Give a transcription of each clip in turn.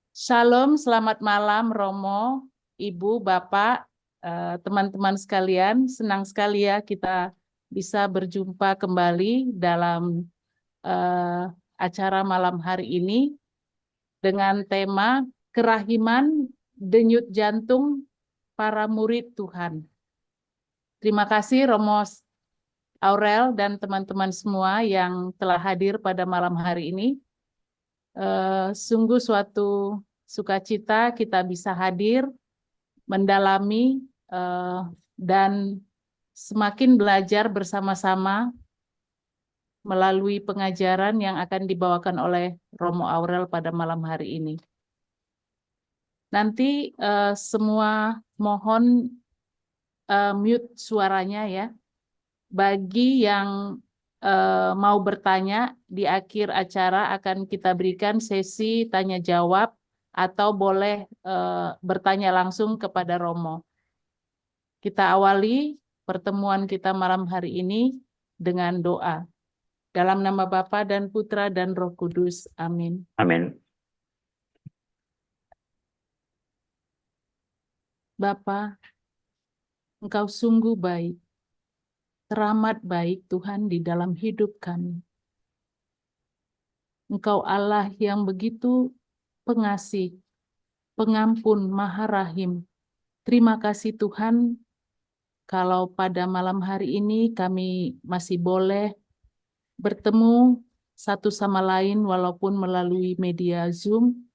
Shalom, selamat malam Romo, Ibu, Bapak, teman-teman sekalian. Senang sekali ya kita bisa berjumpa kembali dalam eh, acara malam hari ini dengan tema Kerahiman Denyut Jantung Para Murid Tuhan. Terima kasih Romo Aurel dan teman-teman semua yang telah hadir pada malam hari ini. Sungguh suatu sukacita kita bisa hadir, mendalami, dan semakin belajar bersama-sama melalui pengajaran yang akan dibawakan oleh Romo Aurel pada malam hari ini. Nanti semua mohon mute suaranya ya. Bagi yang mau bertanya, di akhir acara akan kita berikan sesi tanya jawab atau boleh bertanya langsung kepada Romo. Kita awali pertemuan kita malam hari ini dengan doa. Dalam nama Bapa dan Putra dan Roh Kudus. Amin. Amin. Bapa, Engkau sungguh baik, teramat baik Tuhan di dalam hidup kami. Engkau Allah yang begitu pengasih, pengampun, maha rahim. Terima kasih Tuhan, kalau pada malam hari ini kami masih boleh bertemu satu sama lain walaupun melalui media Zoom.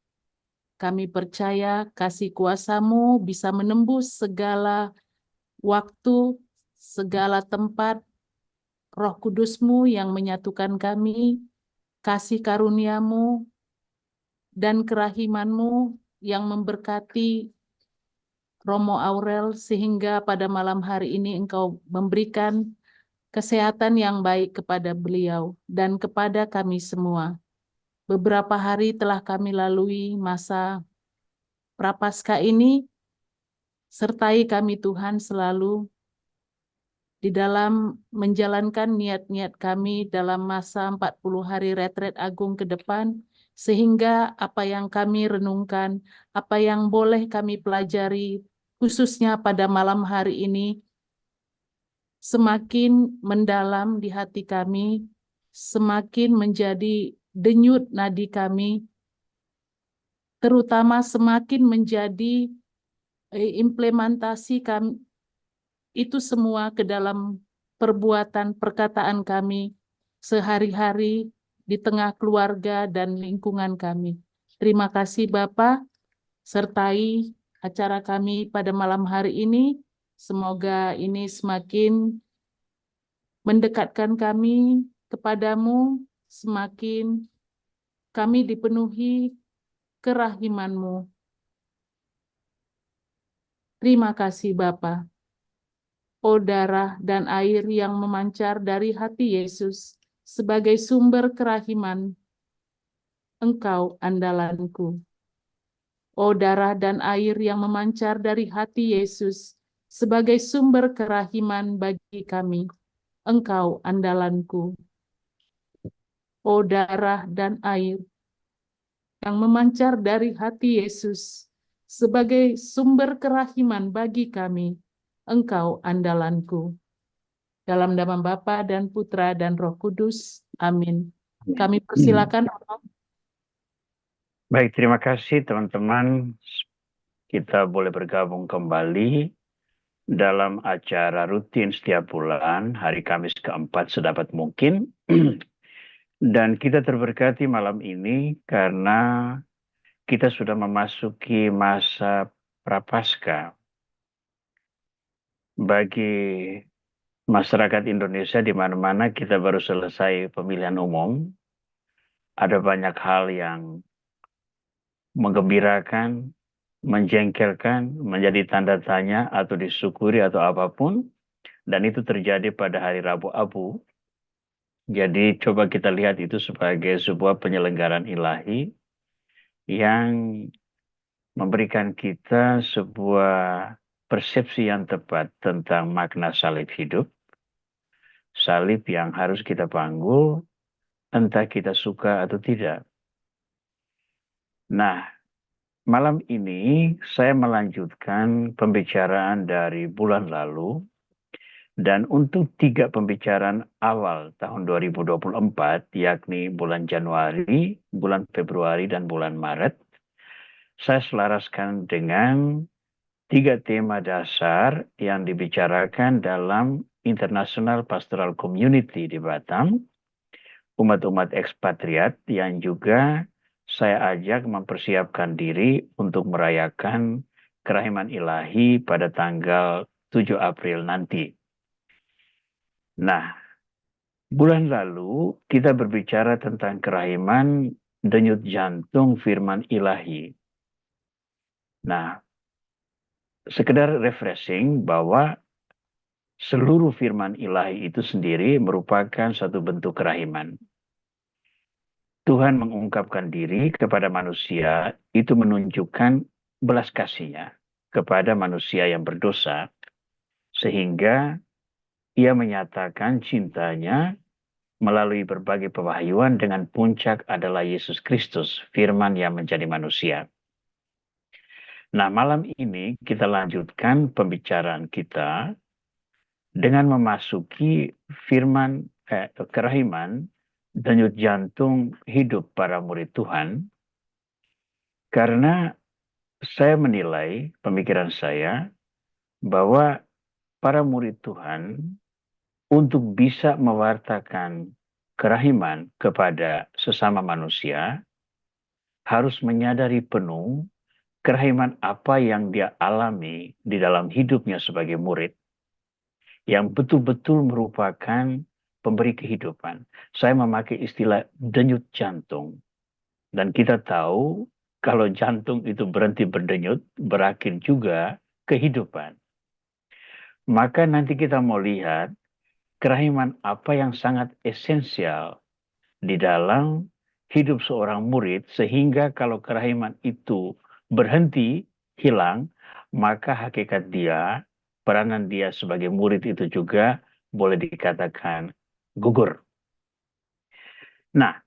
Kami percaya kasih kuasa-Mu bisa menembus segala waktu, segala tempat. Roh Kudus-Mu yang menyatukan kami, kasih karunia-Mu dan kerahiman-Mu yang memberkati Romo Aurel sehingga pada malam hari ini Engkau memberikan kesehatan yang baik kepada beliau dan kepada kami semua. Beberapa hari telah kami lalui masa Prapaskah ini, sertai kami Tuhan selalu di dalam menjalankan niat-niat kami dalam masa 40 hari retret agung ke depan, sehingga apa yang kami renungkan, apa yang boleh kami pelajari, khususnya pada malam hari ini, semakin mendalam di hati kami, semakin menjadi denyut nadi kami, terutama semakin menjadi implementasi kami itu semua ke dalam perbuatan perkataan kami sehari-hari di tengah keluarga dan lingkungan kami. Terima kasih Bapak, sertai acara kami pada malam hari ini. Semoga ini semakin mendekatkan kami kepadamu, semakin kami dipenuhi kerahiman-Mu. Terima kasih Bapa. O darah dan air yang memancar dari hati Yesus sebagai sumber kerahiman, Engkau andalanku. O darah dan air yang memancar dari hati Yesus sebagai sumber kerahiman bagi kami, Engkau andalanku. O darah dan air yang memancar dari hati Yesus sebagai sumber kerahiman bagi kami, Engkau andalanku. Dalam nama Bapa dan Putra dan Roh Kudus. Amin. Kami persilakan. Baik, terima kasih teman-teman. Kita boleh bergabung kembali dalam acara rutin setiap bulan, hari Kamis keempat sedapat mungkin. Dan kita terberkati malam ini karena kita sudah memasuki masa Prapaskah. Bagi masyarakat Indonesia di mana-mana kita baru selesai pemilihan umum, ada banyak hal yang menggembirakan, menjengkelkan, menjadi tanda tanya atau disyukuri atau apapun. Dan itu terjadi pada hari Rabu Abu. Jadi coba kita lihat itu sebagai sebuah penyelenggaraan ilahi yang memberikan kita sebuah persepsi yang tepat tentang makna salib hidup. Salib yang harus kita panggul, entah kita suka atau tidak. Nah, malam ini saya melanjutkan pembicaraan dari bulan lalu. Dan untuk 3 pembicaraan awal tahun 2024, yakni bulan Januari, bulan Februari, dan bulan Maret, saya selaraskan dengan 3 tema dasar yang dibicarakan dalam International Pastoral Community di Batam, umat-umat ekspatriat yang juga saya ajak mempersiapkan diri untuk merayakan kerahiman ilahi pada tanggal 7 April nanti. Nah, bulan lalu kita berbicara tentang kerahiman denyut jantung firman ilahi. Nah, sekedar refreshing bahwa seluruh firman ilahi itu sendiri merupakan satu bentuk kerahiman. Tuhan mengungkapkan diri kepada manusia itu menunjukkan belas kasihnya kepada manusia yang berdosa, sehingga ia menyatakan cintanya melalui berbagai pewahyuan dengan puncak adalah Yesus Kristus, firman yang menjadi manusia. Nah, malam ini kita lanjutkan pembicaraan kita dengan memasuki firman kerahiman denyut jantung hidup para murid Tuhan, karena saya menilai pemikiran saya bahwa para murid Tuhan untuk bisa mewartakan kerahiman kepada sesama manusia harus menyadari penuh kerahiman apa yang dia alami di dalam hidupnya sebagai murid, yang betul-betul merupakan pemberi kehidupan. Saya memakai istilah denyut jantung. Dan kita tahu kalau jantung itu berhenti berdenyut, berakhir juga kehidupan. Maka nanti kita mau lihat kerahiman apa yang sangat esensial di dalam hidup seorang murid, sehingga kalau kerahiman itu berhenti, hilang, maka hakikat dia, peranan dia sebagai murid itu juga boleh dikatakan gugur. Nah,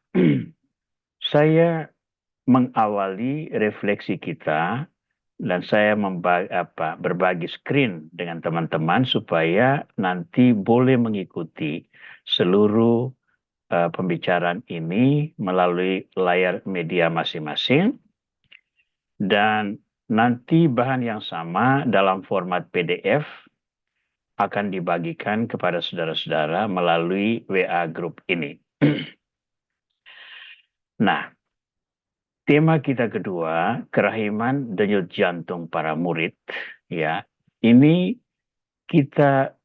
saya mengawali refleksi kita dan saya berbagi screen dengan teman-teman supaya nanti boleh mengikuti seluruh pembicaraan ini melalui layar media masing-masing, dan nanti bahan yang sama dalam format PDF akan dibagikan kepada saudara-saudara melalui WA group ini. Nah, tema kita kedua, kerahiman denyut jantung para murid, ya. Ini kita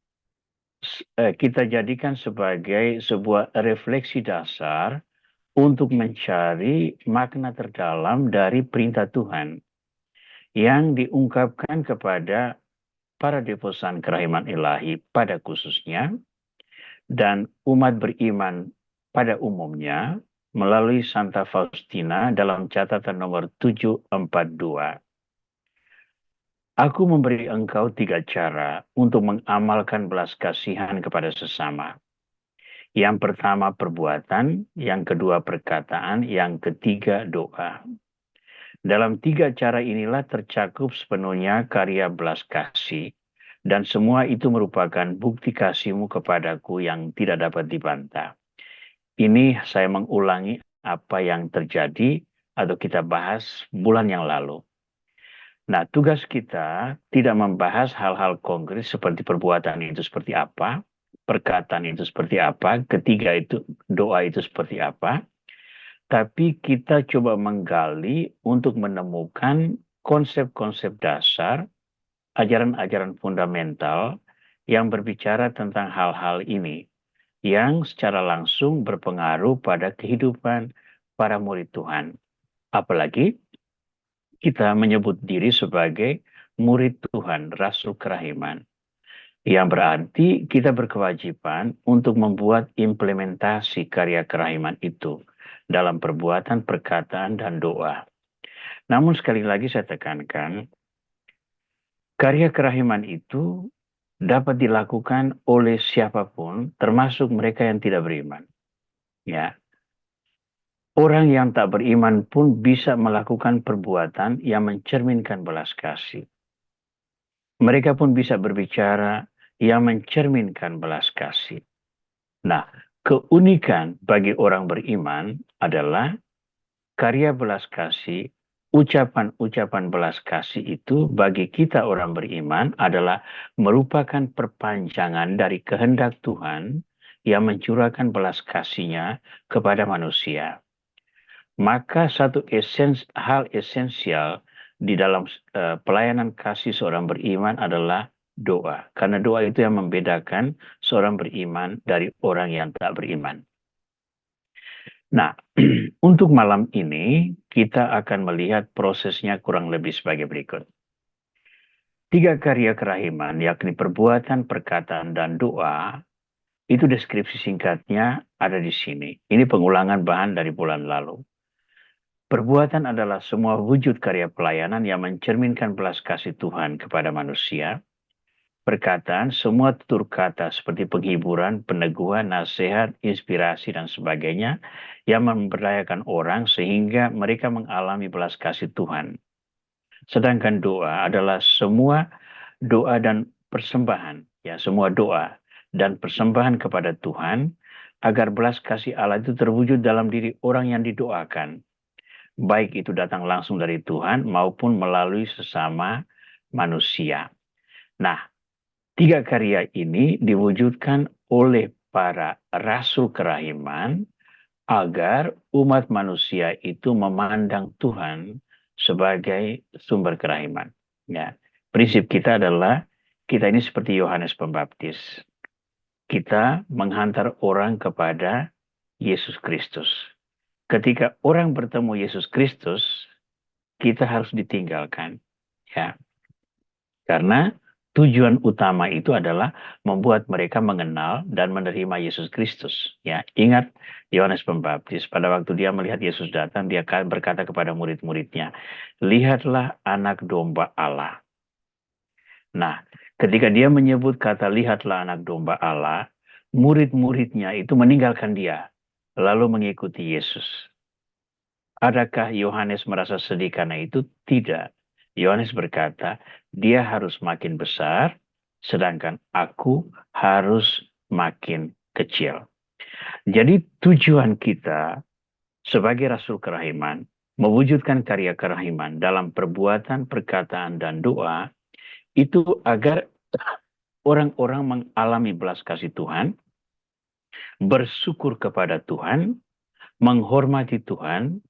jadikan sebagai sebuah refleksi dasar untuk mencari makna terdalam dari perintah Tuhan yang diungkapkan kepada para devosan kerahiman ilahi pada khususnya dan umat beriman pada umumnya melalui Santa Faustina dalam catatan nomor 742. Aku memberi engkau 3 cara untuk mengamalkan belas kasihan kepada sesama. Yang pertama perbuatan, yang kedua perkataan, yang ketiga doa. Dalam 3 cara inilah tercakup sepenuhnya karya belas kasih, dan semua itu merupakan bukti kasihmu kepadaku yang tidak dapat dibantah. Ini saya mengulangi apa yang terjadi atau kita bahas bulan yang lalu. Nah, tugas kita tidak membahas hal-hal konkret seperti perbuatan itu seperti apa, perkataan itu seperti apa, ketiga itu doa itu seperti apa, tapi kita coba menggali untuk menemukan konsep-konsep dasar, ajaran-ajaran fundamental yang berbicara tentang hal-hal ini, yang secara langsung berpengaruh pada kehidupan para murid Tuhan. Apalagi kita menyebut diri sebagai murid Tuhan, Rasul Kerahiman. Yang berarti kita berkewajiban untuk membuat implementasi karya kerahiman itu dalam perbuatan, perkataan, dan doa. Namun sekali lagi saya tekankan, karya kerahiman itu dapat dilakukan oleh siapapun, termasuk mereka yang tidak beriman. Ya, orang yang tak beriman pun bisa melakukan perbuatan yang mencerminkan belas kasih. Mereka pun bisa berbicara yang mencerminkan belas kasih. Nah, keunikan bagi orang beriman adalah karya belas kasih, ucapan-ucapan belas kasih itu bagi kita orang beriman adalah merupakan perpanjangan dari kehendak Tuhan yang mencurahkan belas kasih-Nya kepada manusia. Maka satu hal esensial di dalam pelayanan kasih seorang beriman adalah doa. Karena doa itu yang membedakan seorang beriman dari orang yang tak beriman. Nah, untuk malam ini kita akan melihat prosesnya kurang lebih sebagai berikut. 3 karya kerahiman, yakni perbuatan, perkataan, dan doa, itu deskripsi singkatnya ada di sini. Ini pengulangan bahan dari bulan lalu. Perbuatan adalah semua wujud karya pelayanan yang mencerminkan belas kasih Tuhan kepada manusia. Perkataan, semua tutur kata seperti penghiburan, peneguhan, nasihat, inspirasi, dan sebagainya yang memberdayakan orang sehingga mereka mengalami belas kasih Tuhan. Sedangkan doa adalah semua doa dan persembahan, ya semua doa dan persembahan kepada Tuhan agar belas kasih Allah itu terwujud dalam diri orang yang didoakan. Baik itu datang langsung dari Tuhan maupun melalui sesama manusia. Nah, 3 karya ini diwujudkan oleh para rasul kerahiman agar umat manusia itu memandang Tuhan sebagai sumber kerahiman. Ya, prinsip kita adalah kita ini seperti Yohanes Pembaptis. Kita menghantar orang kepada Yesus Kristus. Ketika orang bertemu Yesus Kristus, kita harus ditinggalkan. Ya, karena tujuan utama itu adalah membuat mereka mengenal dan menerima Yesus Kristus. Ya, ingat Yohanes Pembaptis pada waktu dia melihat Yesus datang, dia berkata kepada murid-muridnya, "Lihatlah anak domba Allah." Nah, ketika dia menyebut kata "lihatlah anak domba Allah", murid-muridnya itu meninggalkan dia, lalu mengikuti Yesus. Adakah Yohanes merasa sedih karena itu? Tidak. Yohanes berkata, dia harus makin besar, sedangkan aku harus makin kecil. Jadi tujuan kita sebagai Rasul Kerahiman, mewujudkan karya kerahiman dalam perbuatan, perkataan, dan doa, itu agar orang-orang mengalami belas kasih Tuhan, bersyukur kepada Tuhan, menghormati Tuhan,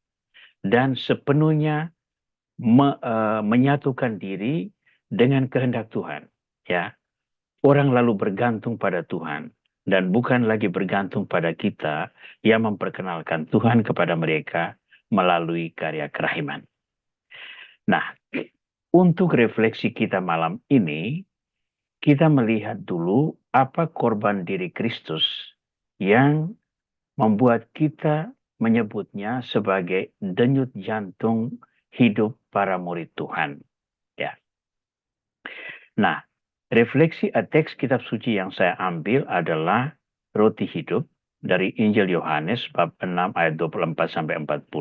dan sepenuhnya menyatukan diri dengan kehendak Tuhan. Ya, orang lalu bergantung pada Tuhan dan bukan lagi bergantung pada kita yang memperkenalkan Tuhan kepada mereka melalui karya kerahiman. Nah, untuk refleksi kita malam ini, kita melihat dulu apa korban diri Kristus yang membuat kita menyebutnya sebagai denyut jantung hidup para murid Tuhan. Ya. Nah, refleksi teks kitab suci yang saya ambil adalah roti hidup dari Injil Yohanes bab 6 ayat 24 sampai 40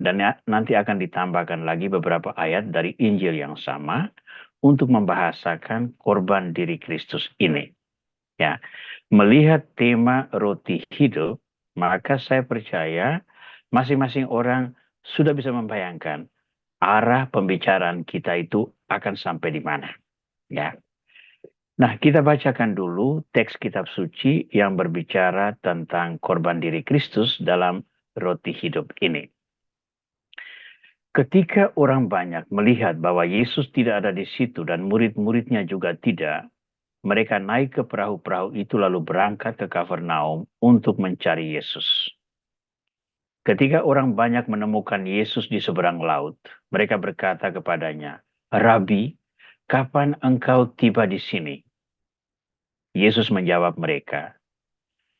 dan nanti akan ditambahkan lagi beberapa ayat dari Injil yang sama untuk membahasakan korban diri Kristus ini. Ya, melihat tema roti hidup, maka saya percaya masing-masing orang sudah bisa membayangkan arah pembicaraan kita itu akan sampai di mana. Ya. Nah, kita bacakan dulu teks kitab suci yang berbicara tentang korban diri Kristus dalam roti hidup ini. Ketika orang banyak melihat bahwa Yesus tidak ada di situ dan murid-muridnya juga tidak, mereka naik ke perahu-perahu itu lalu berangkat ke Kafarnaum untuk mencari Yesus. Ketika orang banyak menemukan Yesus di seberang laut, mereka berkata kepadanya, "Rabi, kapan engkau tiba di sini?" Yesus menjawab mereka,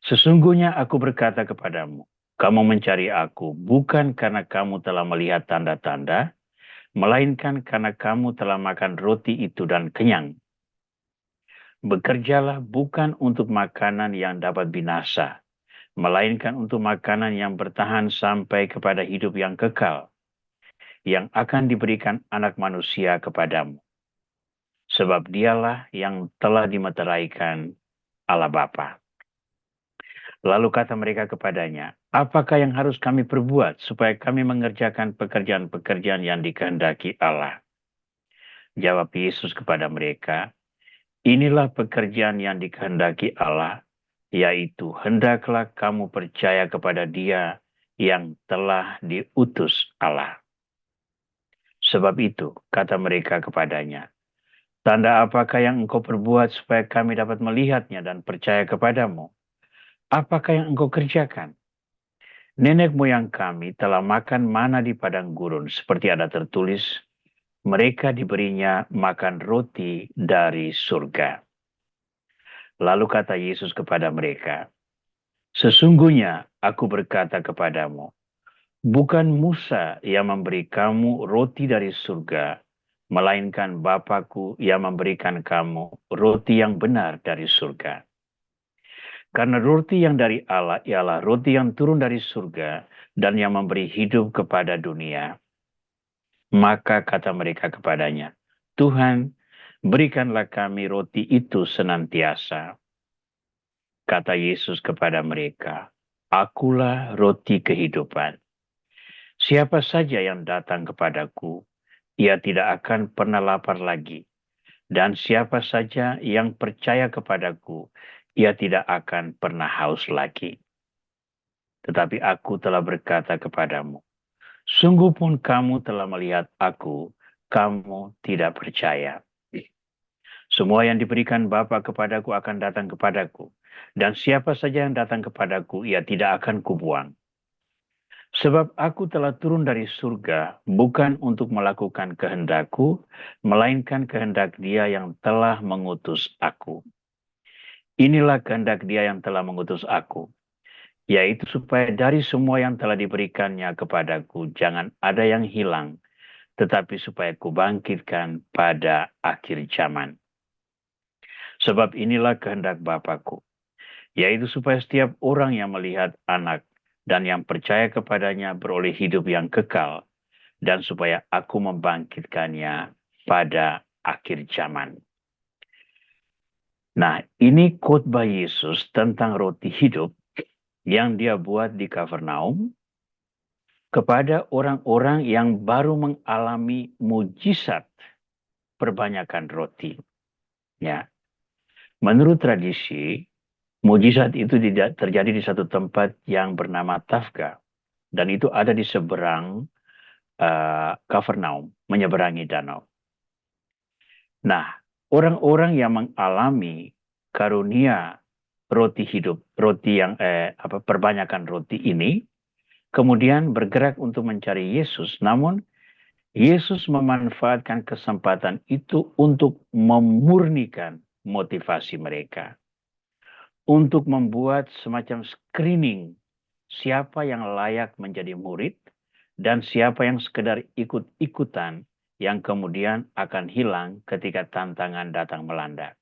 "Sesungguhnya aku berkata kepadamu, kamu mencari aku bukan karena kamu telah melihat tanda-tanda, melainkan karena kamu telah makan roti itu dan kenyang. Bekerjalah bukan untuk makanan yang dapat binasa, melainkan untuk makanan yang bertahan sampai kepada hidup yang kekal, yang akan diberikan Anak Manusia kepadamu. Sebab dialah yang telah dimeteraikan Allah Bapa. Lalu kata mereka kepadanya, apakah yang harus kami perbuat supaya kami mengerjakan pekerjaan-pekerjaan yang dikehendaki Allah? Jawab Yesus kepada mereka, inilah pekerjaan yang dikehendaki Allah, yaitu hendaklah kamu percaya kepada Dia yang telah diutus Allah. Sebab itu, kata mereka kepadanya, tanda apakah yang engkau perbuat supaya kami dapat melihatnya dan percaya kepadamu? Apakah yang engkau kerjakan? Nenek moyang kami telah makan mana di padang gurun, seperti ada tertulis, mereka diberinya makan roti dari surga. Lalu kata Yesus kepada mereka, sesungguhnya aku berkata kepadamu, bukan Musa yang memberi kamu roti dari surga, melainkan Bapa-Ku yang memberikan kamu roti yang benar dari surga. Karena roti yang dari Allah ialah roti yang turun dari surga dan yang memberi hidup kepada dunia. Maka kata mereka kepadanya, Tuhan, berikanlah kami roti itu senantiasa. Kata Yesus kepada mereka, Akulah roti kehidupan. Siapa saja yang datang kepadaku, ia tidak akan pernah lapar lagi. Dan siapa saja yang percaya kepadaku, ia tidak akan pernah haus lagi. Tetapi aku telah berkata kepadamu, sungguh pun kamu telah melihat aku, kamu tidak percaya. Semua yang diberikan Bapa kepadaku akan datang kepadaku, dan siapa saja yang datang kepadaku, ia tidak akan kubuang. Sebab aku telah turun dari surga, bukan untuk melakukan kehendakku, melainkan kehendak Dia yang telah mengutus aku. Inilah kehendak Dia yang telah mengutus aku, yaitu supaya dari semua yang telah diberikannya kepadaku, jangan ada yang hilang, tetapi supaya kubangkitkan pada akhir zaman. Sebab inilah kehendak Bapa-Ku, yaitu supaya setiap orang yang melihat Anak dan yang percaya kepadanya beroleh hidup yang kekal, dan supaya aku membangkitkannya pada akhir zaman. Nah, ini khotbah Yesus tentang roti hidup yang dia buat di Kapernaum kepada orang-orang yang baru mengalami mujizat perbanyakan roti. Ya. Menurut tradisi, mujizat itu tidak terjadi di satu tempat yang bernama Tafka, dan itu ada di seberang Kapernaum, menyeberangi danau. Nah, orang-orang yang mengalami karunia roti hidup, roti yang perbanyakan roti ini, kemudian bergerak untuk mencari Yesus, namun Yesus memanfaatkan kesempatan itu untuk memurnikan motivasi mereka, untuk membuat semacam screening siapa yang layak menjadi murid dan siapa yang sekedar ikut-ikutan yang kemudian akan hilang ketika tantangan datang melanda.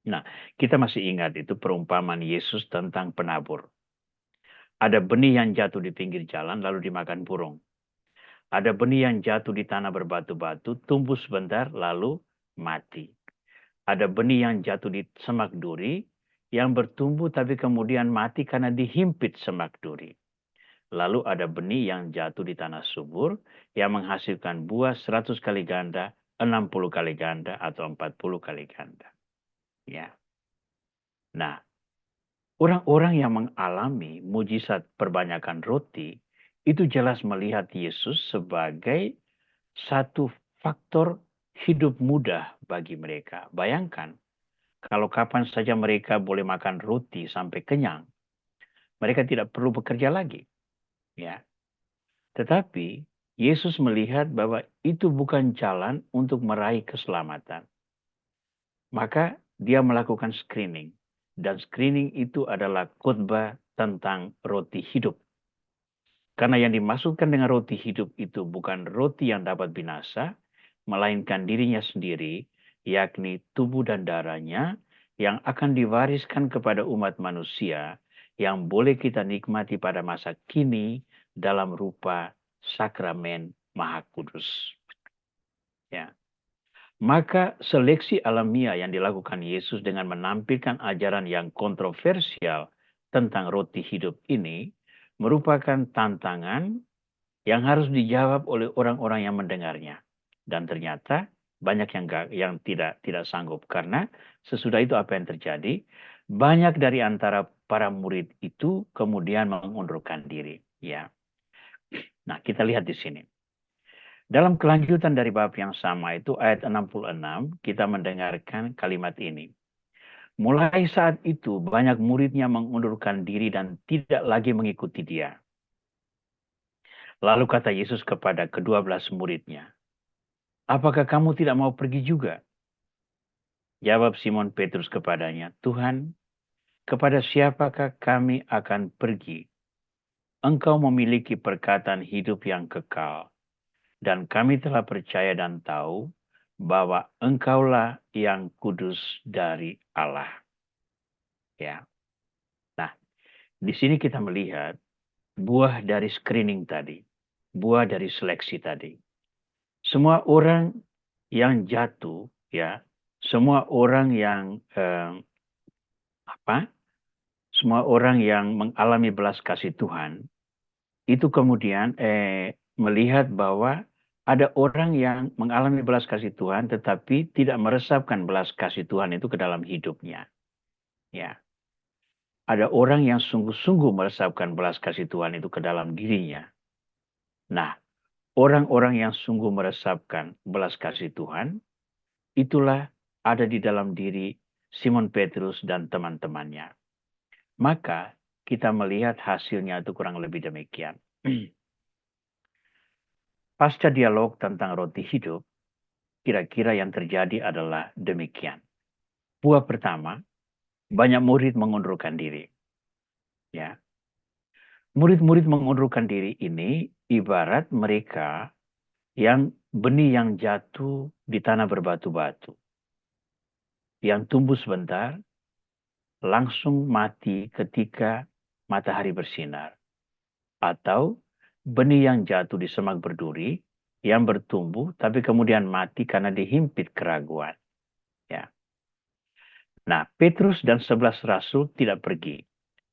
Nah, kita masih ingat itu perumpamaan Yesus tentang penabur. Ada benih yang jatuh di pinggir jalan lalu dimakan burung. Ada benih yang jatuh di tanah berbatu-batu, tumbuh sebentar lalu mati. Ada benih yang jatuh di semak duri, yang bertumbuh tapi kemudian mati karena dihimpit semak duri. Lalu ada benih yang jatuh di tanah subur, yang menghasilkan buah 100 kali ganda, 60 kali ganda, atau 40 kali ganda. Ya. Nah, orang-orang yang mengalami mujizat perbanyakan roti, itu jelas melihat Yesus sebagai satu faktor hidup mudah bagi mereka. Bayangkan, kalau kapan saja mereka boleh makan roti sampai kenyang, mereka tidak perlu bekerja lagi. Ya. Tetapi Yesus melihat bahwa itu bukan jalan untuk meraih keselamatan. Maka dia melakukan screening. Dan screening itu adalah khotbah tentang roti hidup. Karena yang dimaksudkan dengan roti hidup itu bukan roti yang dapat binasa, melainkan dirinya sendiri, yakni tubuh dan darahnya yang akan diwariskan kepada umat manusia yang boleh kita nikmati pada masa kini dalam rupa sakramen Maha Kudus. Ya. Maka seleksi alamiah yang dilakukan Yesus dengan menampilkan ajaran yang kontroversial tentang roti hidup ini merupakan tantangan yang harus dijawab oleh orang-orang yang mendengarnya. Dan ternyata banyak yang tidak sanggup, karena sesudah itu apa yang terjadi? Banyak dari antara para murid itu kemudian mengundurkan diri. Ya. Nah, kita lihat di sini. Dalam kelanjutan dari bab yang sama itu ayat 66 kita mendengarkan kalimat ini. Mulai saat itu banyak muridnya mengundurkan diri dan tidak lagi mengikuti dia. Lalu kata Yesus kepada ke-12 muridnya, apakah kamu tidak mau pergi juga? Jawab Simon Petrus kepadanya, Tuhan, kepada siapakah kami akan pergi? Engkau memiliki perkataan hidup yang kekal. Dan kami telah percaya dan tahu bahwa engkaulah yang kudus dari Allah. Ya. Nah, di sini kita melihat buah dari screening tadi, buah dari seleksi tadi. Semua orang yang jatuh, ya, semua orang yang semua orang yang mengalami belas kasih Tuhan, itu kemudian melihat bahwa ada orang yang mengalami belas kasih Tuhan tetapi tidak meresapkan belas kasih Tuhan itu ke dalam hidupnya. Ya. Ada orang yang sungguh-sungguh meresapkan belas kasih Tuhan itu ke dalam dirinya. Nah, orang-orang yang sungguh meresapkan belas kasih Tuhan, itulah ada di dalam diri Simon Petrus dan teman-temannya. Maka kita melihat hasilnya itu kurang lebih demikian. Pasca dialog tentang roti hidup, kira-kira yang terjadi adalah demikian. Buah pertama, banyak murid mengundurkan diri. Ya. Murid-murid mengundurkan diri ini ibarat mereka yang benih yang jatuh di tanah berbatu-batu. Yang tumbuh sebentar, langsung mati ketika matahari bersinar. Atau benih yang jatuh di semak berduri, yang bertumbuh tapi kemudian mati karena dihimpit keraguan. Ya. Nah, Petrus dan 11 rasul tidak pergi.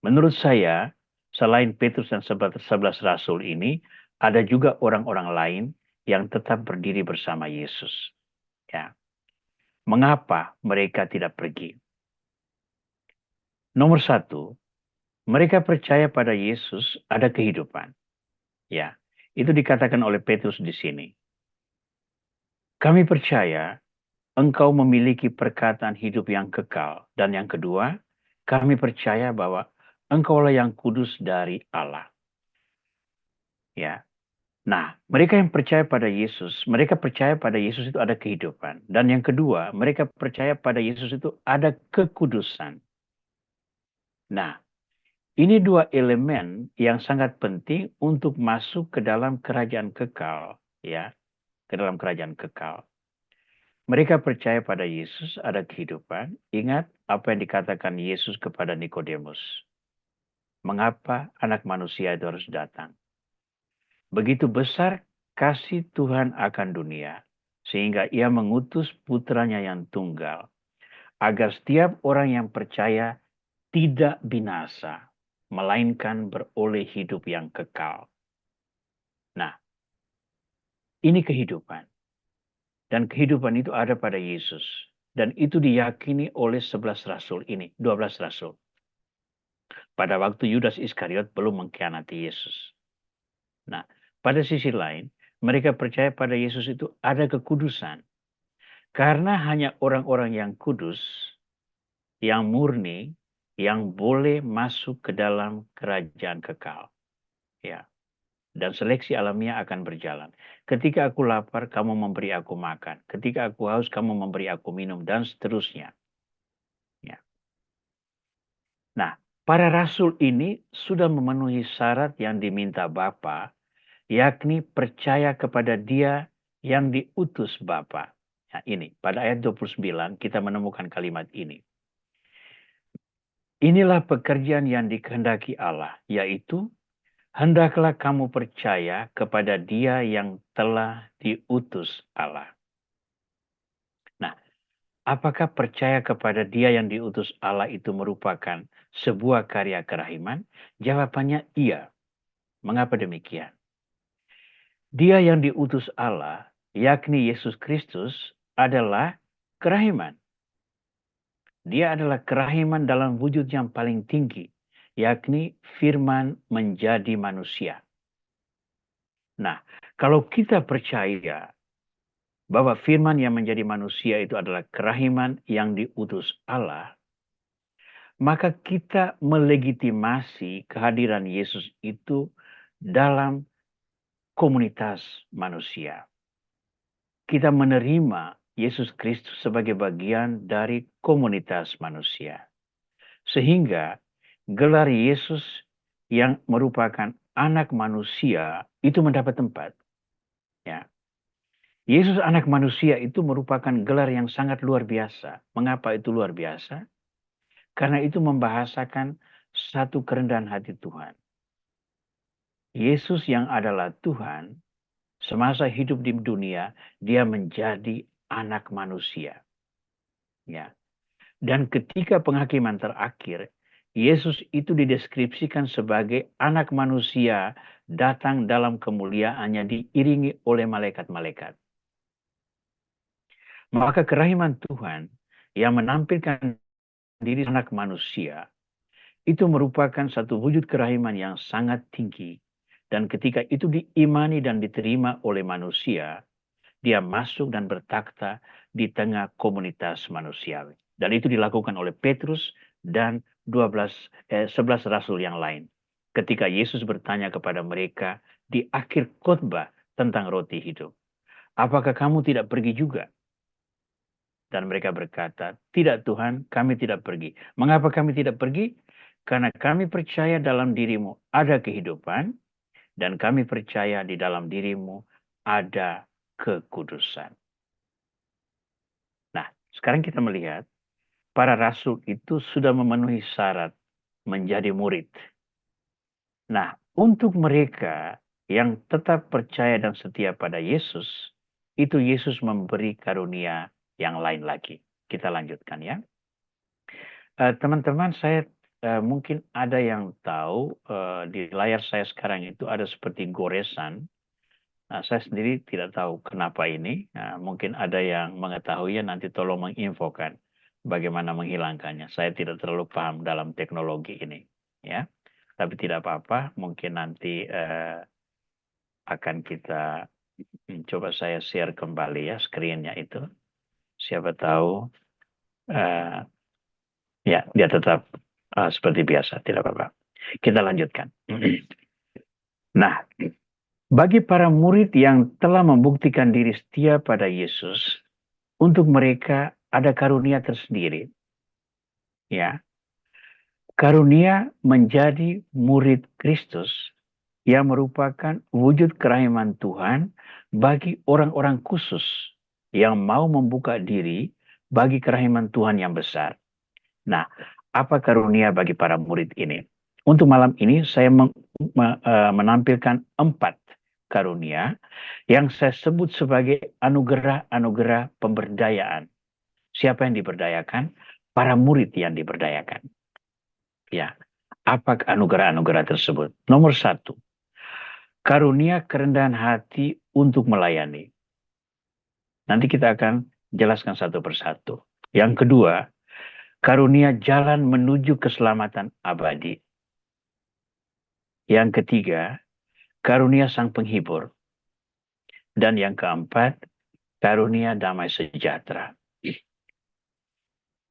Menurut saya, selain Petrus dan 11 rasul ini, ada juga orang-orang lain yang tetap berdiri bersama Yesus. Ya. Mengapa mereka tidak pergi? Nomor satu, mereka percaya pada Yesus ada kehidupan. Ya, itu dikatakan oleh Petrus di sini. Kami percaya Engkau memiliki perkataan hidup yang kekal. Dan yang kedua, kami percaya bahwa Engkaulah yang kudus dari Allah. Ya. Nah, mereka yang percaya pada Yesus, mereka percaya pada Yesus itu ada kehidupan. Dan yang kedua, mereka percaya pada Yesus itu ada kekudusan. Nah, ini dua elemen yang sangat penting untuk masuk ke dalam kerajaan kekal, ya, ke dalam kerajaan kekal. Mereka percaya pada Yesus ada kehidupan. Ingat apa yang dikatakan Yesus kepada Nikodemus. Mengapa anak manusia itu harus datang? Begitu besar kasih Tuhan akan dunia, sehingga ia mengutus putranya yang tunggal, agar setiap orang yang percaya tidak binasa, melainkan beroleh hidup yang kekal. Nah, ini kehidupan. Dan kehidupan itu ada pada Yesus. Dan itu diyakini oleh 11 rasul ini, 12 rasul. Pada waktu Yudas Iskariot belum mengkhianati Yesus. Nah, pada sisi lain, mereka percaya pada Yesus itu ada kekudusan. Karena hanya orang-orang yang kudus, yang murni, yang boleh masuk ke dalam kerajaan kekal. Ya. Dan seleksi alamiah akan berjalan. Ketika aku lapar, kamu memberi aku makan. Ketika aku haus, kamu memberi aku minum, dan seterusnya. Ya. Nah, para rasul ini sudah memenuhi syarat yang diminta Bapa, yakni percaya kepada Dia yang diutus Bapa. Nah, ini pada ayat 29 kita menemukan kalimat ini. inilah pekerjaan yang dikehendaki Allah, yaitu hendaklah kamu percaya kepada Dia yang telah diutus Allah. Nah, apakah percaya kepada Dia yang diutus Allah itu merupakan sebuah karya kerahiman? Jawabannya iya. Mengapa demikian? Dia yang diutus Allah, yakni Yesus Kristus, adalah kerahiman. Dia adalah kerahiman dalam wujud yang paling tinggi, yakni firman menjadi manusia. Nah, kalau kita percaya bahwa firman yang menjadi manusia itu adalah kerahiman yang diutus Allah, maka kita melegitimasi kehadiran Yesus itu dalam komunitas manusia. Kita menerima Yesus Kristus sebagai bagian dari komunitas manusia. Sehingga gelar Yesus yang merupakan anak manusia itu mendapat tempat. Ya. Yesus anak manusia itu merupakan gelar yang sangat luar biasa. Mengapa itu luar biasa? Karena itu membahasakan satu kerendahan hati Tuhan. Yesus yang adalah Tuhan, semasa hidup di dunia, dia menjadi anak manusia. Ya. Dan ketika penghakiman terakhir, Yesus itu dideskripsikan sebagai anak manusia datang dalam kemuliaannya diiringi oleh malaikat-malaikat. Maka kerahiman Tuhan yang menampilkan diri anak manusia itu merupakan satu wujud kerahiman yang sangat tinggi. Dan ketika itu diimani dan diterima oleh manusia, dia masuk dan bertakhta di tengah komunitas manusiawi. Dan itu dilakukan oleh Petrus dan 11 rasul yang lain. Ketika Yesus bertanya kepada mereka di akhir khotbah tentang roti hidup. Apakah kamu tidak pergi juga? Dan mereka berkata, tidak Tuhan, kami tidak pergi. Mengapa kami tidak pergi? Karena kami percaya dalam dirimu ada kehidupan, dan kami percaya di dalam dirimu ada kekudusan. Nah, sekarang kita melihat, para rasul itu sudah memenuhi syarat menjadi murid. Nah, untuk mereka yang tetap percaya dan setia pada Yesus, itu Yesus memberi karunia yang lain lagi. Kita lanjutkan ya. Teman-teman, saya mungkin ada yang tahu di layar saya sekarang itu ada seperti goresan. Nah, saya sendiri tidak tahu kenapa ini. Nah, mungkin ada yang mengetahui, nanti tolong menginfokan bagaimana menghilangkannya. Saya tidak terlalu paham dalam teknologi ini, ya. Tapi tidak apa-apa, mungkin nanti akan kita coba saya share kembali ya screen-nya itu. Siapa tahu ya dia tetap seperti biasa, tidak apa-apa. Kita lanjutkan. Nah, bagi para murid yang telah membuktikan diri setia pada Yesus, untuk mereka ada karunia tersendiri. Ya. Karunia menjadi murid Kristus yang merupakan wujud kerahiman Tuhan bagi orang-orang khusus yang mau membuka diri bagi kerahiman Tuhan yang besar. Nah, apa karunia bagi para murid ini? Untuk malam ini saya menampilkan 4 karunia yang saya sebut sebagai anugerah-anugerah pemberdayaan. Siapa yang diberdayakan? Para murid yang diberdayakan. Ya, apa anugerah-anugerah tersebut? Nomor 1, karunia kerendahan hati untuk melayani. Nanti kita akan jelaskan satu persatu. Yang kedua, karunia jalan menuju keselamatan abadi. Yang ketiga, karunia sang penghibur. Dan yang keempat, karunia damai sejahtera.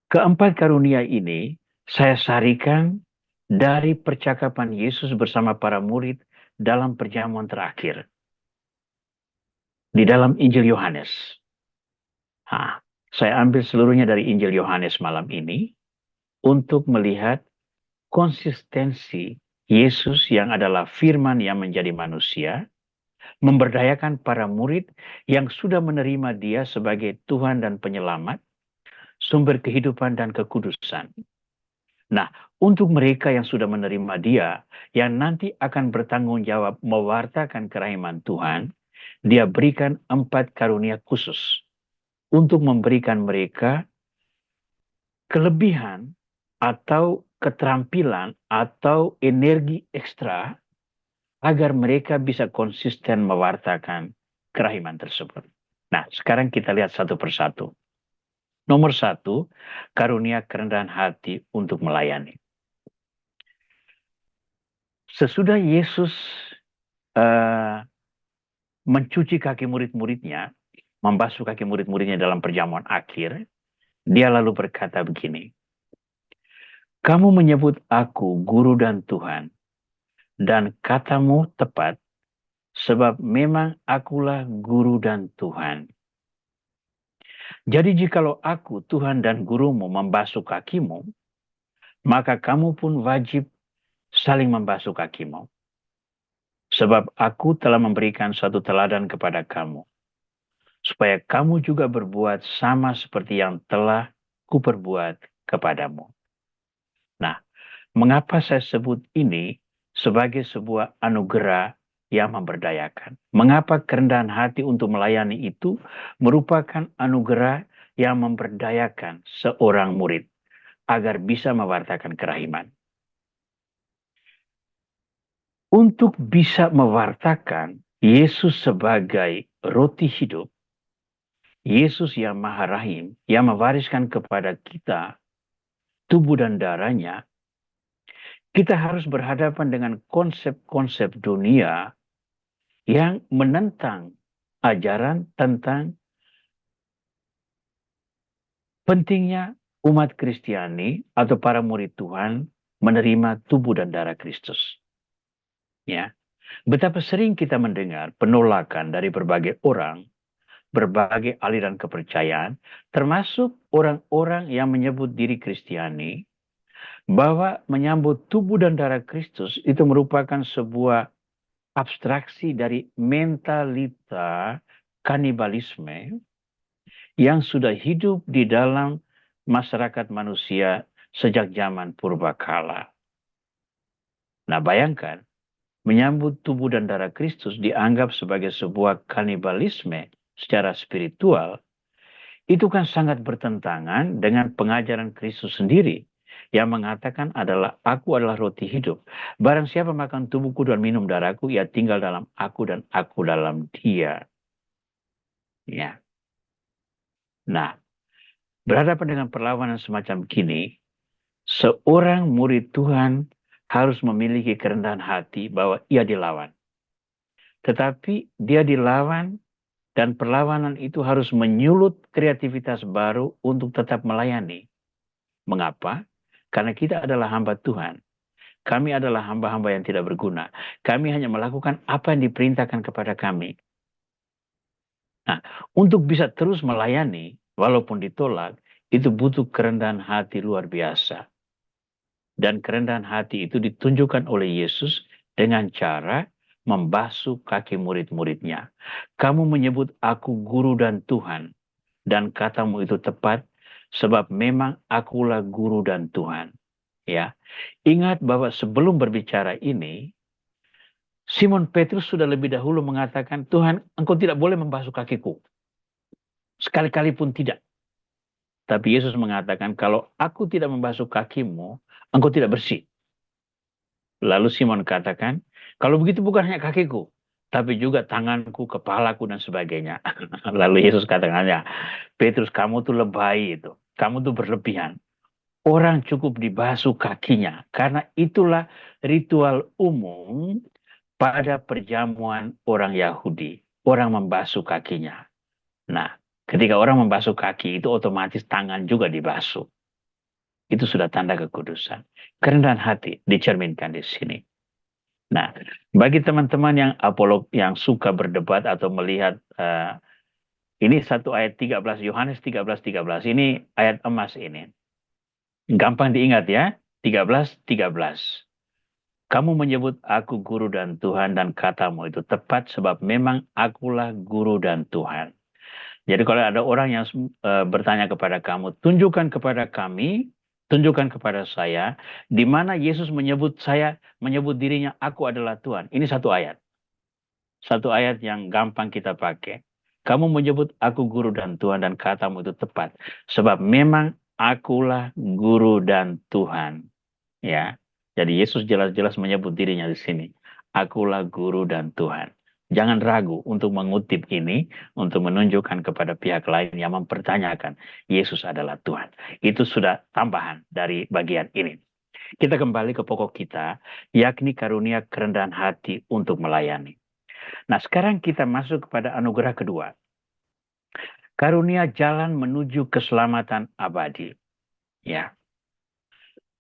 Keempat karunia ini saya sarikan dari percakapan Yesus bersama para murid dalam perjamuan terakhir. Di dalam Injil Yohanes. Nah, saya ambil seluruhnya dari Injil Yohanes malam ini untuk melihat konsistensi Yesus yang adalah firman yang menjadi manusia, memberdayakan para murid yang sudah menerima dia sebagai Tuhan dan penyelamat, sumber kehidupan dan kekudusan. Nah, untuk mereka yang sudah menerima Dia, yang nanti akan bertanggung jawab mewartakan kerahiman Tuhan, Dia berikan 4 karunia khusus untuk memberikan mereka kelebihan atau keterampilan atau energi ekstra agar mereka bisa konsisten mewartakan kerahiman tersebut. Nah, sekarang kita lihat satu persatu. Nomor 1, karunia kerendahan hati untuk melayani. Sesudah Yesus mencuci kaki murid-muridnya, membasuh kaki murid-muridnya dalam perjamuan akhir, dia lalu berkata begini, "Kamu menyebut aku guru dan Tuhan, dan katamu tepat, sebab memang akulah guru dan Tuhan. Jadi jikalau aku, Tuhan dan gurumu membasuh kakimu, maka kamu pun wajib saling membasuh kakimu. Sebab aku telah memberikan suatu teladan kepada kamu, supaya kamu juga berbuat sama seperti yang telah kuperbuat kepadamu." Nah, mengapa saya sebut ini sebagai sebuah anugerah yang memberdayakan? Mengapa kerendahan hati untuk melayani itu merupakan anugerah yang memberdayakan seorang murid agar bisa mewartakan kerahiman? Untuk bisa mewartakan Yesus sebagai roti hidup, Yesus yang Maha Rahim, yang mewariskan kepada kita tubuh dan darahnya, kita harus berhadapan dengan konsep-konsep dunia yang menentang ajaran tentang pentingnya umat Kristiani atau para murid Tuhan menerima tubuh dan darah Kristus. Ya, betapa sering kita mendengar penolakan dari berbagai orang, berbagai aliran kepercayaan, termasuk orang-orang yang menyebut diri Kristiani, bahwa menyambut tubuh dan darah Kristus itu merupakan sebuah abstraksi dari mentalita kanibalisme yang sudah hidup di dalam masyarakat manusia sejak zaman purbakala. Nah, bayangkan, menyambut tubuh dan darah Kristus dianggap sebagai sebuah kanibalisme secara spiritual, itu kan sangat bertentangan dengan pengajaran Kristus sendiri yang mengatakan aku adalah roti hidup. Barang siapa makan tubuhku dan minum darahku, ia tinggal dalam aku dan aku dalam dia. Ya. Nah, berhadapan dengan perlawanan semacam kini, seorang murid Tuhan harus memiliki kerendahan hati bahwa ia dilawan. Tetapi dia dilawan dan perlawanan itu harus menyulut kreativitas baru untuk tetap melayani. Mengapa? Karena kita adalah hamba Tuhan. Kami adalah hamba-hamba yang tidak berguna. Kami hanya melakukan apa yang diperintahkan kepada kami. Nah, untuk bisa terus melayani, walaupun ditolak, itu butuh kerendahan hati luar biasa. Dan kerendahan hati itu ditunjukkan oleh Yesus dengan cara membasuh kaki murid-muridnya. "Kamu menyebut aku guru dan Tuhan, dan katamu itu tepat, sebab memang akulah guru dan Tuhan." Ya, ingat bahwa sebelum berbicara ini, Simon Petrus sudah lebih dahulu mengatakan, "Tuhan, engkau tidak boleh membasuh kakiku. Sekali-kali pun tidak." Tapi Yesus mengatakan, "Kalau aku tidak membasuh kakimu, engkau tidak bersih." Lalu Simon katakan, "Kalau begitu bukan hanya kakiku, tapi juga tanganku, kepalaku, dan sebagainya." Lalu Yesus katakan, "Ya, Petrus, kamu tuh lebay itu. Kamu tuh berlebihan. Orang cukup dibasuh kakinya, karena itulah ritual umum pada perjamuan orang Yahudi. Orang membasuh kakinya. Nah, ketika orang membasuh kaki, itu otomatis tangan juga dibasuh. Itu sudah tanda kekudusan. Kerendahan hati dicerminkan di sini. Nah, bagi teman-teman yang suka berdebat atau melihat ini satu ayat 13, Yohanes 13:13. Ini ayat emas ini. Gampang diingat ya, 13:13. "Kamu menyebut aku guru dan Tuhan, dan katamu itu tepat, sebab memang akulah guru dan Tuhan." Jadi kalau ada orang yang bertanya kepada kamu, "Tunjukkan kepada kami Tunjukkan kepada saya di mana Yesus menyebut dirinya aku adalah Tuhan. Ini satu ayat. Satu ayat yang gampang kita pakai. Kamu menyebut aku guru dan Tuhan dan katamu itu tepat. Sebab memang akulah guru dan Tuhan. Ya. Jadi Yesus jelas-jelas menyebut dirinya di sini. Akulah guru dan Tuhan. Jangan ragu untuk mengutip ini untuk menunjukkan kepada pihak lain yang mempertanyakan Yesus adalah Tuhan. Itu sudah tambahan dari bagian ini. Kita kembali ke pokok kita, yakni karunia kerendahan hati untuk melayani. Nah, sekarang kita masuk kepada anugerah kedua. Karunia jalan menuju keselamatan abadi. Ya.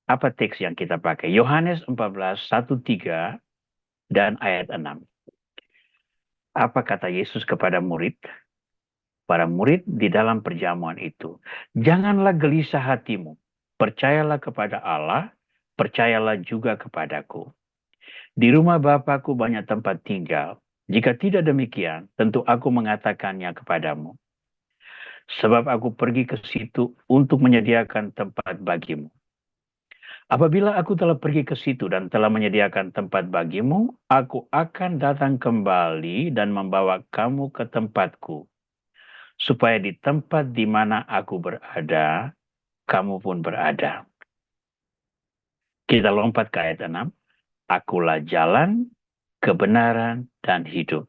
Apa teks yang kita pakai? Yohanes 14, 1-3 dan ayat 6. Apa kata Yesus kepada murid? Para murid di dalam perjamuan itu. Janganlah gelisah hatimu. Percayalah kepada Allah, percayalah juga kepadaku. Di rumah Bapakku banyak tempat tinggal. Jika tidak demikian, tentu aku mengatakannya kepadamu. Sebab aku pergi ke situ untuk menyediakan tempat bagimu. Apabila aku telah pergi ke situ dan telah menyediakan tempat bagimu, aku akan datang kembali dan membawa kamu ke tempatku, supaya di tempat di mana aku berada, kamu pun berada. Kita lompat ke ayat 6. Akulah jalan, kebenaran, dan hidup.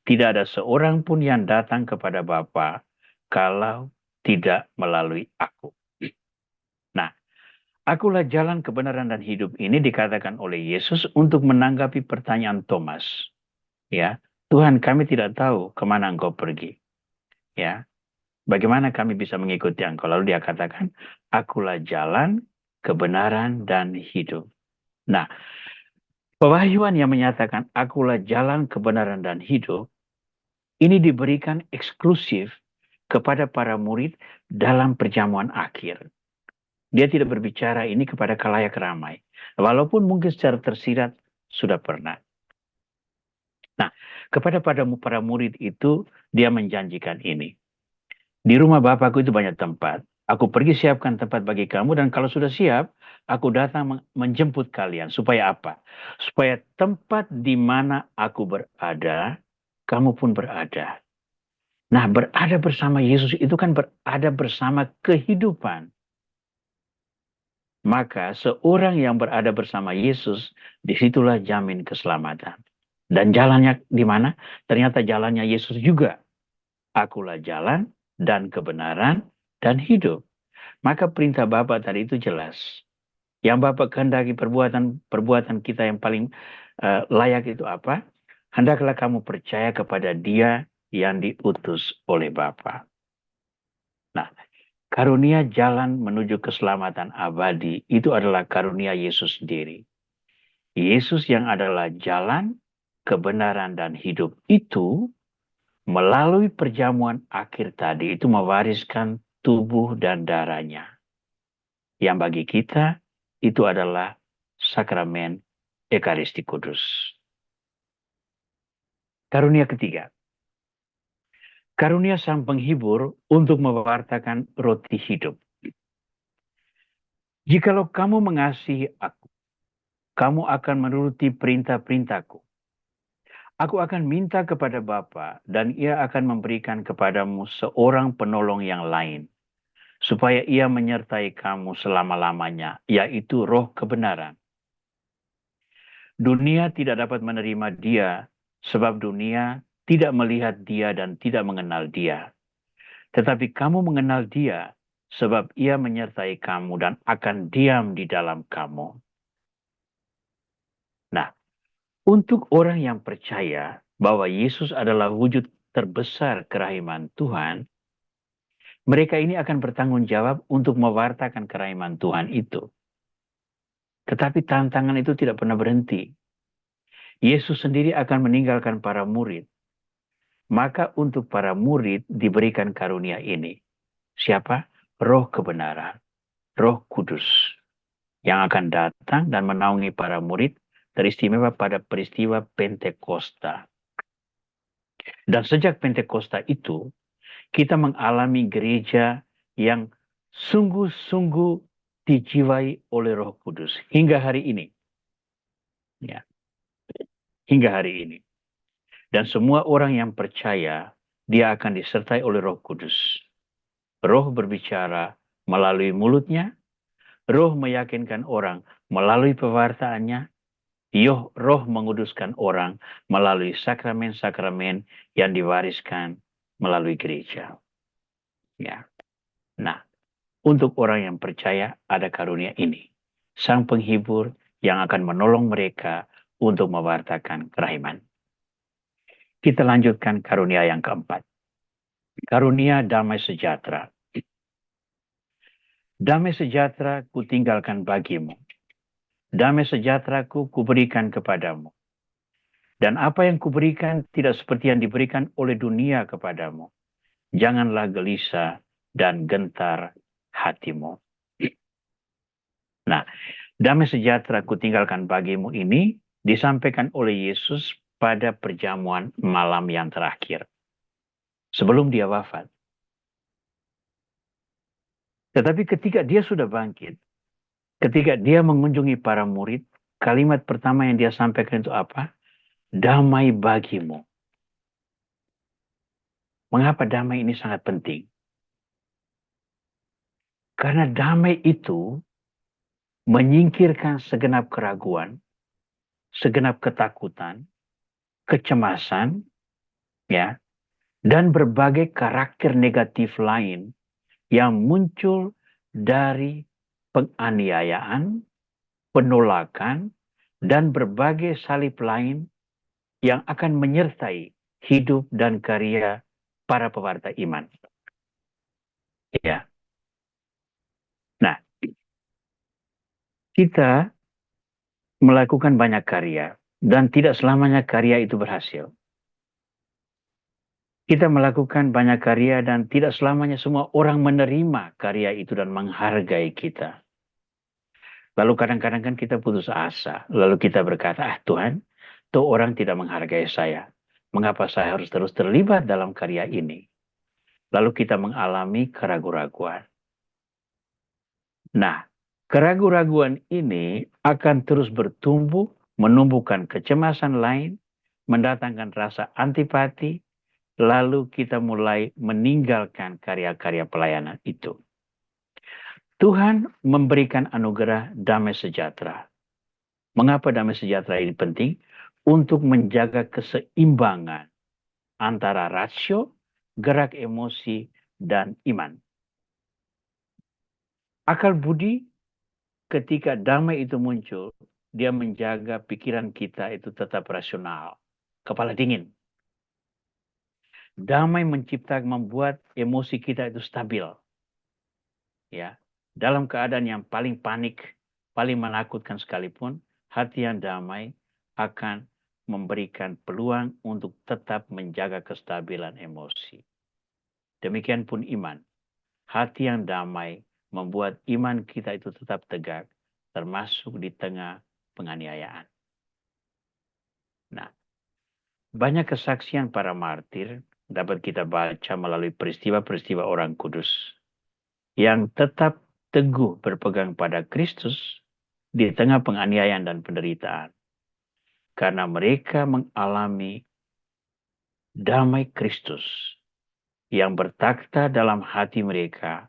Tidak ada seorang pun yang datang kepada Bapa kalau tidak melalui aku. Nah, akulah jalan, kebenaran, dan hidup ini dikatakan oleh Yesus untuk menanggapi pertanyaan Thomas. Ya, Tuhan, kami tidak tahu kemana Engkau pergi. Ya, bagaimana kami bisa mengikuti Engkau? Lalu dia katakan, akulah jalan, kebenaran, dan hidup. Nah, pewahyuan yang menyatakan akulah jalan, kebenaran, dan hidup, ini diberikan eksklusif kepada para murid dalam perjamuan akhir. Dia tidak berbicara ini kepada khalayak ramai. Walaupun mungkin secara tersirat sudah pernah. Nah, kepada para murid itu dia menjanjikan ini. Di rumah Bapakku itu banyak tempat. Aku pergi siapkan tempat bagi kamu dan kalau sudah siap, aku datang menjemput kalian. Supaya apa? Supaya tempat di mana aku berada, kamu pun berada. Nah, berada bersama Yesus itu kan berada bersama kehidupan. Maka seorang yang berada bersama Yesus, disitulah jamin keselamatan. Dan jalannya di mana? Ternyata jalannya Yesus juga. Akulah jalan dan kebenaran dan hidup. Maka perintah Bapa tadi itu jelas. Yang Bapa kehendaki perbuatan kita yang paling layak itu apa? Hendaklah kamu percaya kepada Dia yang diutus oleh Bapa. Nah, karunia jalan menuju keselamatan abadi itu adalah karunia Yesus sendiri. Yesus yang adalah jalan, kebenaran, dan hidup itu melalui perjamuan akhir tadi itu mewariskan tubuh dan darahnya. Yang bagi kita itu adalah sakramen Ekaristi Kudus. Karunia ketiga. Karunia sang penghibur untuk mewartakan roti hidup. Jikalau kamu mengasihi aku, kamu akan menuruti perintah-perintahku. Aku akan minta kepada Bapa dan Ia akan memberikan kepadamu seorang penolong yang lain, supaya Ia menyertai kamu selama-lamanya, yaitu Roh kebenaran. Dunia tidak dapat menerima Dia, sebab dunia tidak melihat Dia dan tidak mengenal Dia. Tetapi kamu mengenal Dia, sebab Ia menyertai kamu dan akan diam di dalam kamu. Nah, untuk orang yang percaya bahwa Yesus adalah wujud terbesar kerahiman Tuhan, mereka ini akan bertanggung jawab untuk mewartakan kerahiman Tuhan itu. Tetapi tantangan itu tidak pernah berhenti. Yesus sendiri akan meninggalkan para murid. Maka untuk para murid diberikan karunia ini. Siapa? Roh kebenaran, Roh Kudus, yang akan datang dan menaungi para murid teristimewa pada peristiwa Pentakosta. Dan sejak Pentakosta itu, kita mengalami gereja yang sungguh-sungguh dijiwai oleh Roh Kudus hingga hari ini. Ya, hingga hari ini. Dan semua orang yang percaya, dia akan disertai oleh Roh Kudus. Roh berbicara melalui mulutnya, Roh meyakinkan orang melalui pewartaannya, Roh menguduskan orang melalui sakramen-sakramen yang diwariskan melalui gereja. Ya. Nah, untuk orang yang percaya ada karunia ini. Sang penghibur yang akan menolong mereka untuk mewartakan kerahiman. Kita lanjutkan karunia yang keempat. Karunia damai sejahtera. Damai sejahtera kutinggalkan bagimu. Damai sejahtera kuberikan kepadamu. Dan apa yang kuberikan tidak seperti yang diberikan oleh dunia kepadamu. Janganlah gelisah dan gentar hatimu. Nah, damai sejahtera kutinggalkan bagimu ini disampaikan oleh Yesus pada perjamuan malam yang terakhir. Sebelum dia wafat. Tetapi ketika dia sudah bangkit, ketika dia mengunjungi para murid, kalimat pertama yang dia sampaikan itu apa? Damai bagimu. Mengapa damai ini sangat penting? Karena damai itu menyingkirkan segenap keraguan, segenap ketakutan, kecemasan, ya, dan berbagai karakter negatif lain yang muncul dari penganiayaan, penolakan, dan berbagai salib lain yang akan menyertai hidup dan karya para pewarta iman. Ya. Nah, kita melakukan banyak karya dan tidak selamanya karya itu berhasil. Kita melakukan banyak karya dan tidak selamanya semua orang menerima karya itu dan menghargai kita. Lalu kadang-kadang kan kita putus asa. Lalu kita berkata, Tuhan, tuh orang tidak menghargai saya. Mengapa saya harus terus terlibat dalam karya ini? Lalu kita mengalami keraguan-raguan. Nah, keraguan-raguan ini akan terus bertumbuh, menumbuhkan kecemasan lain, mendatangkan rasa antipati, lalu kita mulai meninggalkan karya-karya pelayanan itu. Tuhan memberikan anugerah damai sejahtera. Mengapa damai sejahtera ini penting? Untuk menjaga keseimbangan antara rasio, gerak emosi, dan iman. Akal budi ketika damai itu muncul, dia menjaga pikiran kita itu tetap rasional. Kepala dingin. Damai membuat emosi kita itu stabil. Ya, dalam keadaan yang paling panik, paling menakutkan sekalipun, hati yang damai akan memberikan peluang untuk tetap menjaga kestabilan emosi. Demikian pun iman. Hati yang damai membuat iman kita itu tetap tegak, termasuk di tengah penganiayaan. Nah, banyak kesaksian para martir dapat kita baca melalui peristiwa-peristiwa orang kudus yang tetap teguh berpegang pada Kristus di tengah penganiayaan dan penderitaan. Karena mereka mengalami damai Kristus yang bertakhta dalam hati mereka.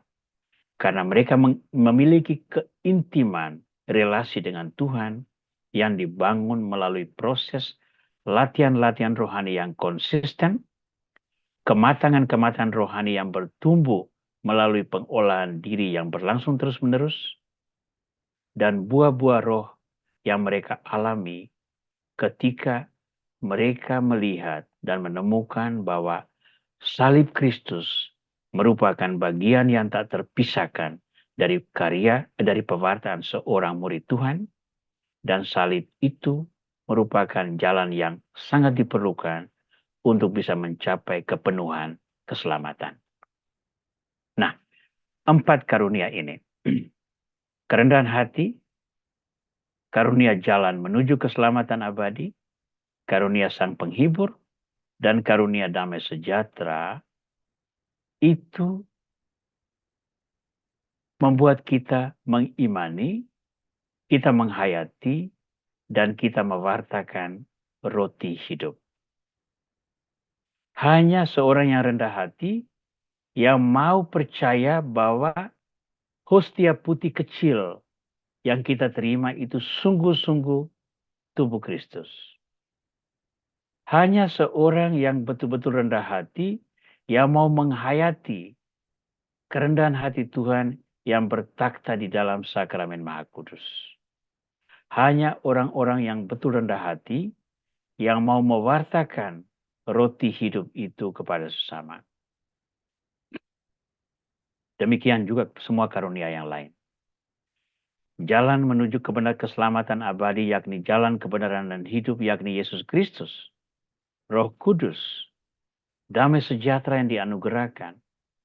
Karena mereka memiliki keintiman relasi dengan Tuhan yang dibangun melalui proses latihan-latihan rohani yang konsisten, kematangan-kematangan rohani yang bertumbuh melalui pengolahan diri yang berlangsung terus-menerus, dan buah-buah roh yang mereka alami ketika mereka melihat dan menemukan bahwa salib Kristus merupakan bagian yang tak terpisahkan dari pewartaan seorang murid Tuhan, dan salib itu merupakan jalan yang sangat diperlukan untuk bisa mencapai kepenuhan keselamatan. Nah, 4 karunia ini. Kerendahan hati, karunia jalan menuju keselamatan abadi, karunia sang penghibur, dan karunia damai sejahtera itu membuat kita mengimani, kita menghayati, dan kita mewartakan roti hidup. Hanya seorang yang rendah hati yang mau percaya bahwa hostia putih kecil yang kita terima itu sungguh-sungguh tubuh Kristus. Hanya seorang yang betul-betul rendah hati yang mau menghayati kerendahan hati Tuhan yang bertakhta di dalam sakramen Maha Kudus. Hanya orang-orang yang betul rendah hati yang mau mewartakan roti hidup itu kepada sesama. Demikian juga semua karunia yang lain. Jalan menuju keselamatan abadi, yakni jalan kebenaran dan hidup, yakni Yesus Kristus, Roh Kudus, damai sejahtera yang dianugerahkan,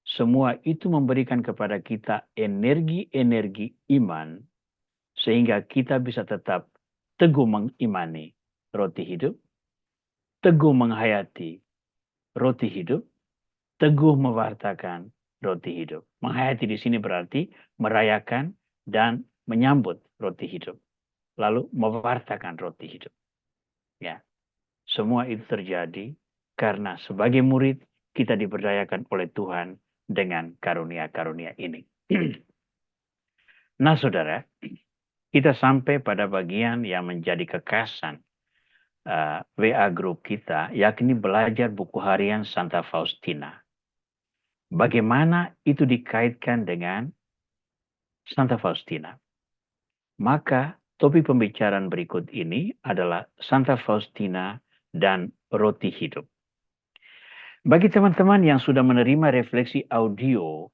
semua itu memberikan kepada kita energi-energi iman, sehingga kita bisa tetap teguh mengimani roti hidup, teguh menghayati roti hidup, teguh mewartakan roti hidup. Menghayati di sini berarti merayakan dan menyambut roti hidup. Lalu mewartakan roti hidup. Ya, semua itu terjadi karena sebagai murid kita diberdayakan oleh Tuhan dengan karunia-karunia ini. Nah, saudara, kita sampai pada bagian yang menjadi kekasan WA grup kita, yakni belajar buku harian Santa Faustina. Bagaimana itu dikaitkan dengan Santa Faustina? Maka topik pembicaraan berikut ini adalah Santa Faustina dan roti hidup. Bagi teman-teman yang sudah menerima refleksi audio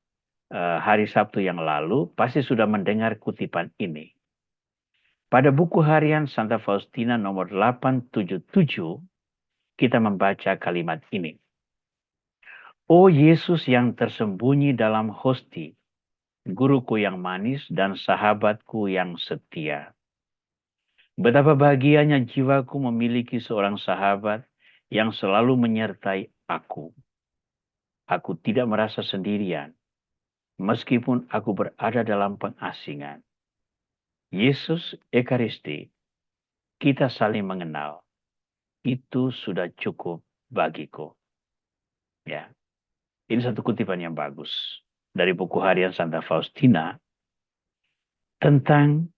hari Sabtu yang lalu, pasti sudah mendengar kutipan ini. Pada buku harian Santa Faustina nomor 877, kita membaca kalimat ini. Oh Yesus yang tersembunyi dalam hosti, guruku yang manis dan sahabatku yang setia. Betapa bahagianya jiwaku memiliki seorang sahabat yang selalu menyertai aku. Aku tidak merasa sendirian, meskipun aku berada dalam pengasingan. Yesus Ekaristi, kita saling mengenal. Itu sudah cukup bagiku. Ya, ini satu kutipan yang bagus dari buku harian Santa Faustina tentang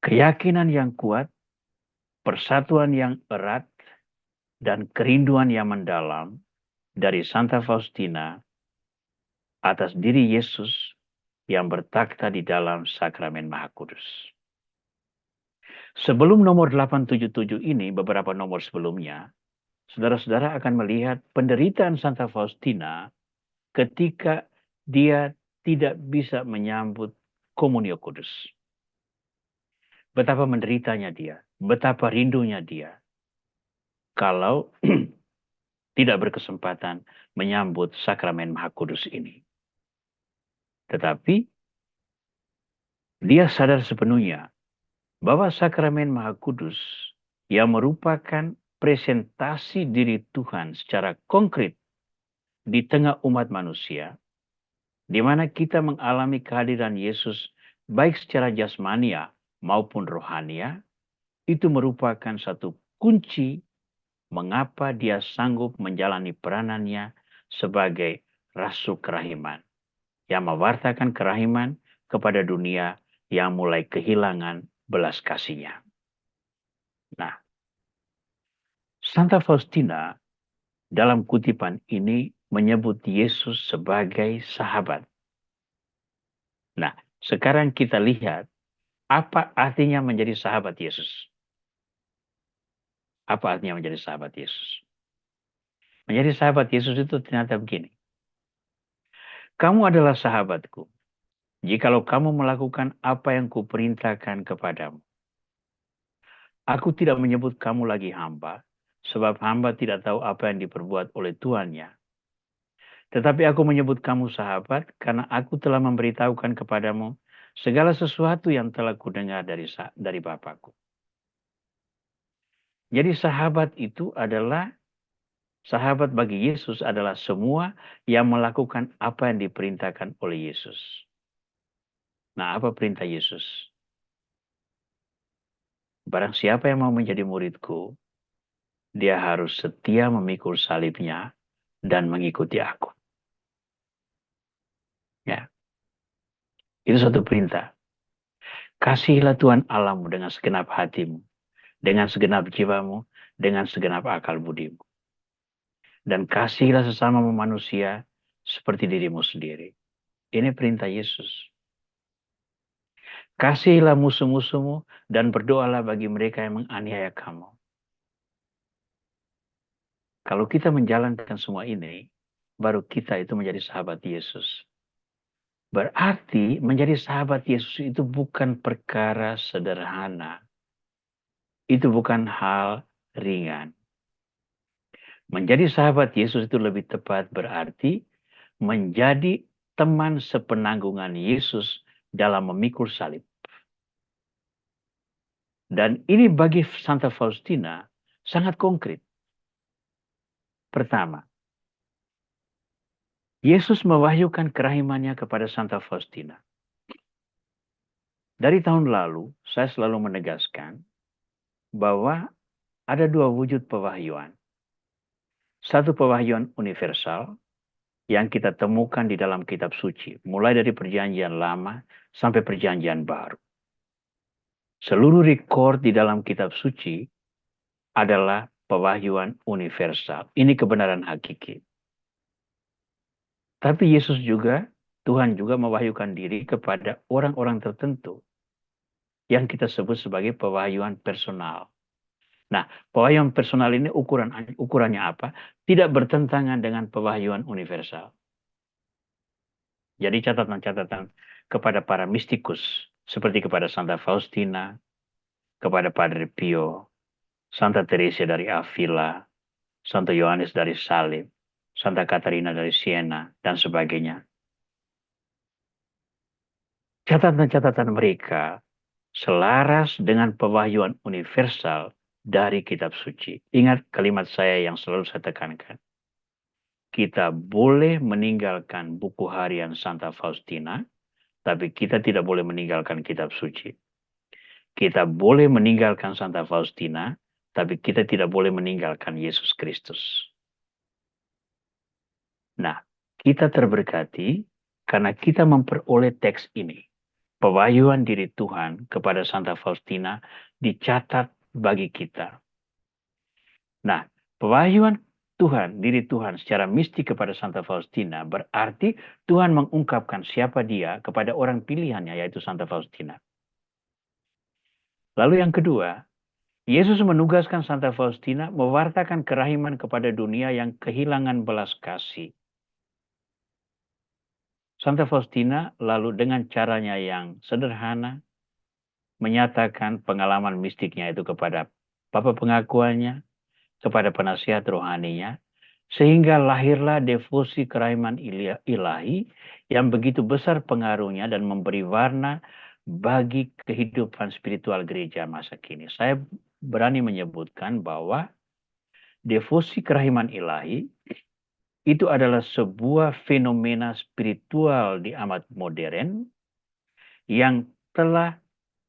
keyakinan yang kuat, persatuan yang erat, dan kerinduan yang mendalam dari Santa Faustina atas diri Yesus yang bertakhta di dalam sakramen Maha Kudus. Sebelum nomor 877 ini, beberapa nomor sebelumnya, saudara-saudara akan melihat penderitaan Santa Faustina ketika dia tidak bisa menyambut komunio kudus. Betapa menderitanya dia, betapa rindunya dia kalau tidak berkesempatan menyambut sakramen Maha Kudus ini. Tetapi dia sadar sepenuhnya bahwa sakramen Maha Kudus yang merupakan presentasi diri Tuhan secara konkret di tengah umat manusia, di mana kita mengalami kehadiran Yesus baik secara jasmania maupun rohania, itu merupakan satu kunci mengapa dia sanggup menjalani peranannya sebagai rasul kerahiman, yang mewartakan kerahiman kepada dunia yang mulai kehilangan belas kasihnya. Nah, Santa Faustina dalam kutipan ini menyebut Yesus sebagai sahabat. Nah, sekarang kita lihat apa artinya menjadi sahabat Yesus. Apa artinya menjadi sahabat Yesus? Menjadi sahabat Yesus itu ternyata begini. Kamu adalah sahabatku, jikalau kamu melakukan apa yang kuperintahkan kepadamu. Aku tidak menyebut kamu lagi hamba, sebab hamba tidak tahu apa yang diperbuat oleh tuannya. Tetapi aku menyebut kamu sahabat, karena aku telah memberitahukan kepadamu segala sesuatu yang telah kudengar dari Bapakku. Jadi sahabat itu adalah, sahabat bagi Yesus adalah semua yang melakukan apa yang diperintahkan oleh Yesus. Nah, apa perintah Yesus? Barang siapa yang mau menjadi muridku, dia harus setia memikul salibnya dan mengikuti aku. Ya, itu satu perintah. Kasihilah Tuhan Allahmu dengan segenap hatimu, dengan segenap jiwamu, dengan segenap akal budimu. Dan kasihilah sesama manusia seperti dirimu sendiri. Ini perintah Yesus. Kasihilah musuh-musuhmu dan berdoalah bagi mereka yang menganiaya kamu. Kalau kita menjalankan semua ini, baru kita itu menjadi sahabat Yesus. Berarti menjadi sahabat Yesus itu bukan perkara sederhana. Itu bukan hal ringan. Menjadi sahabat Yesus itu lebih tepat berarti menjadi teman sepenanggungan Yesus dalam memikul salib. Dan ini bagi Santa Faustina sangat konkret. Pertama, Yesus mewahyukan kerahimannya kepada Santa Faustina. Dari tahun lalu, saya selalu menegaskan bahwa ada dua wujud pewahyuan. Satu pewahyuan universal yang kita temukan di dalam kitab suci, mulai dari perjanjian lama sampai perjanjian baru. Seluruh rekor di dalam kitab suci adalah pewahyuan universal. Ini kebenaran hakiki. Tapi Yesus juga, Tuhan juga mewahyukan diri kepada orang-orang tertentu yang kita sebut sebagai pewahyuan personal. Nah, pewahyuan personal ini ukurannya apa? Tidak bertentangan dengan pewahyuan universal. Jadi catatan-catatan kepada para mistikus, seperti kepada Santa Faustina, kepada Padre Pio, Santa Teresa dari Avila, Santo Yohanes dari Salib, Santa Katarina dari Siena, dan sebagainya. Catatan-catatan mereka selaras dengan pewahyuan universal dari kitab suci. Ingat kalimat saya yang selalu saya tekankan. Kita boleh meninggalkan buku harian Santa Faustina, tapi kita tidak boleh meninggalkan kitab suci. Kita boleh meninggalkan Santa Faustina, tapi kita tidak boleh meninggalkan Yesus Kristus. Nah, kita terberkati karena kita memperoleh teks ini. Pewahyuan diri Tuhan kepada Santa Faustina dicatat bagi kita. Nah, pewahyuan Tuhan, diri Tuhan secara mistik kepada Santa Faustina berarti Tuhan mengungkapkan siapa dia kepada orang pilihannya, yaitu Santa Faustina. Lalu yang kedua, Yesus menugaskan Santa Faustina mewartakan kerahiman kepada dunia yang kehilangan belas kasih. Santa Faustina lalu dengan caranya yang sederhana menyatakan pengalaman mistiknya itu kepada Bapa pengakuannya, kepada penasihat rohaninya, sehingga lahirlah devosi kerahiman ilahi yang begitu besar pengaruhnya dan memberi warna bagi kehidupan spiritual gereja masa kini. Saya berani menyebutkan bahwa devosi kerahiman ilahi itu adalah sebuah fenomena spiritual di abad modern yang telah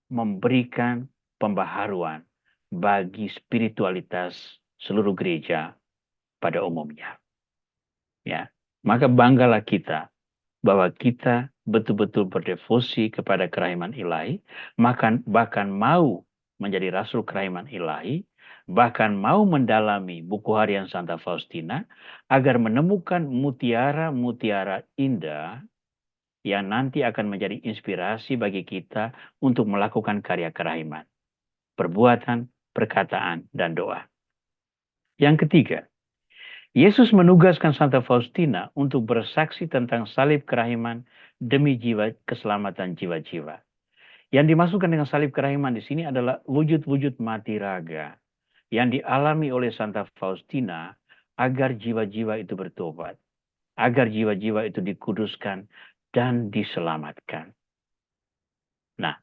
memberikan pembaharuan bagi spiritualitas seluruh gereja pada umumnya. Ya, maka banggalah kita bahwa kita betul-betul berdevosi kepada kerahiman ilahi, bahkan mau menjadi rasul kerahiman ilahi, bahkan mau mendalami buku harian Santa Faustina agar menemukan mutiara-mutiara indah yang nanti akan menjadi inspirasi bagi kita untuk melakukan karya kerahiman, perbuatan, perkataan, dan doa. Yang ketiga, Yesus menugaskan Santa Faustina untuk bersaksi tentang salib kerahiman demi keselamatan jiwa-jiwa. Yang dimasukkan dengan salib kerahiman di sini adalah wujud-wujud mati raga yang dialami oleh Santa Faustina agar jiwa-jiwa itu bertobat, agar jiwa-jiwa itu dikuduskan dan diselamatkan. Nah,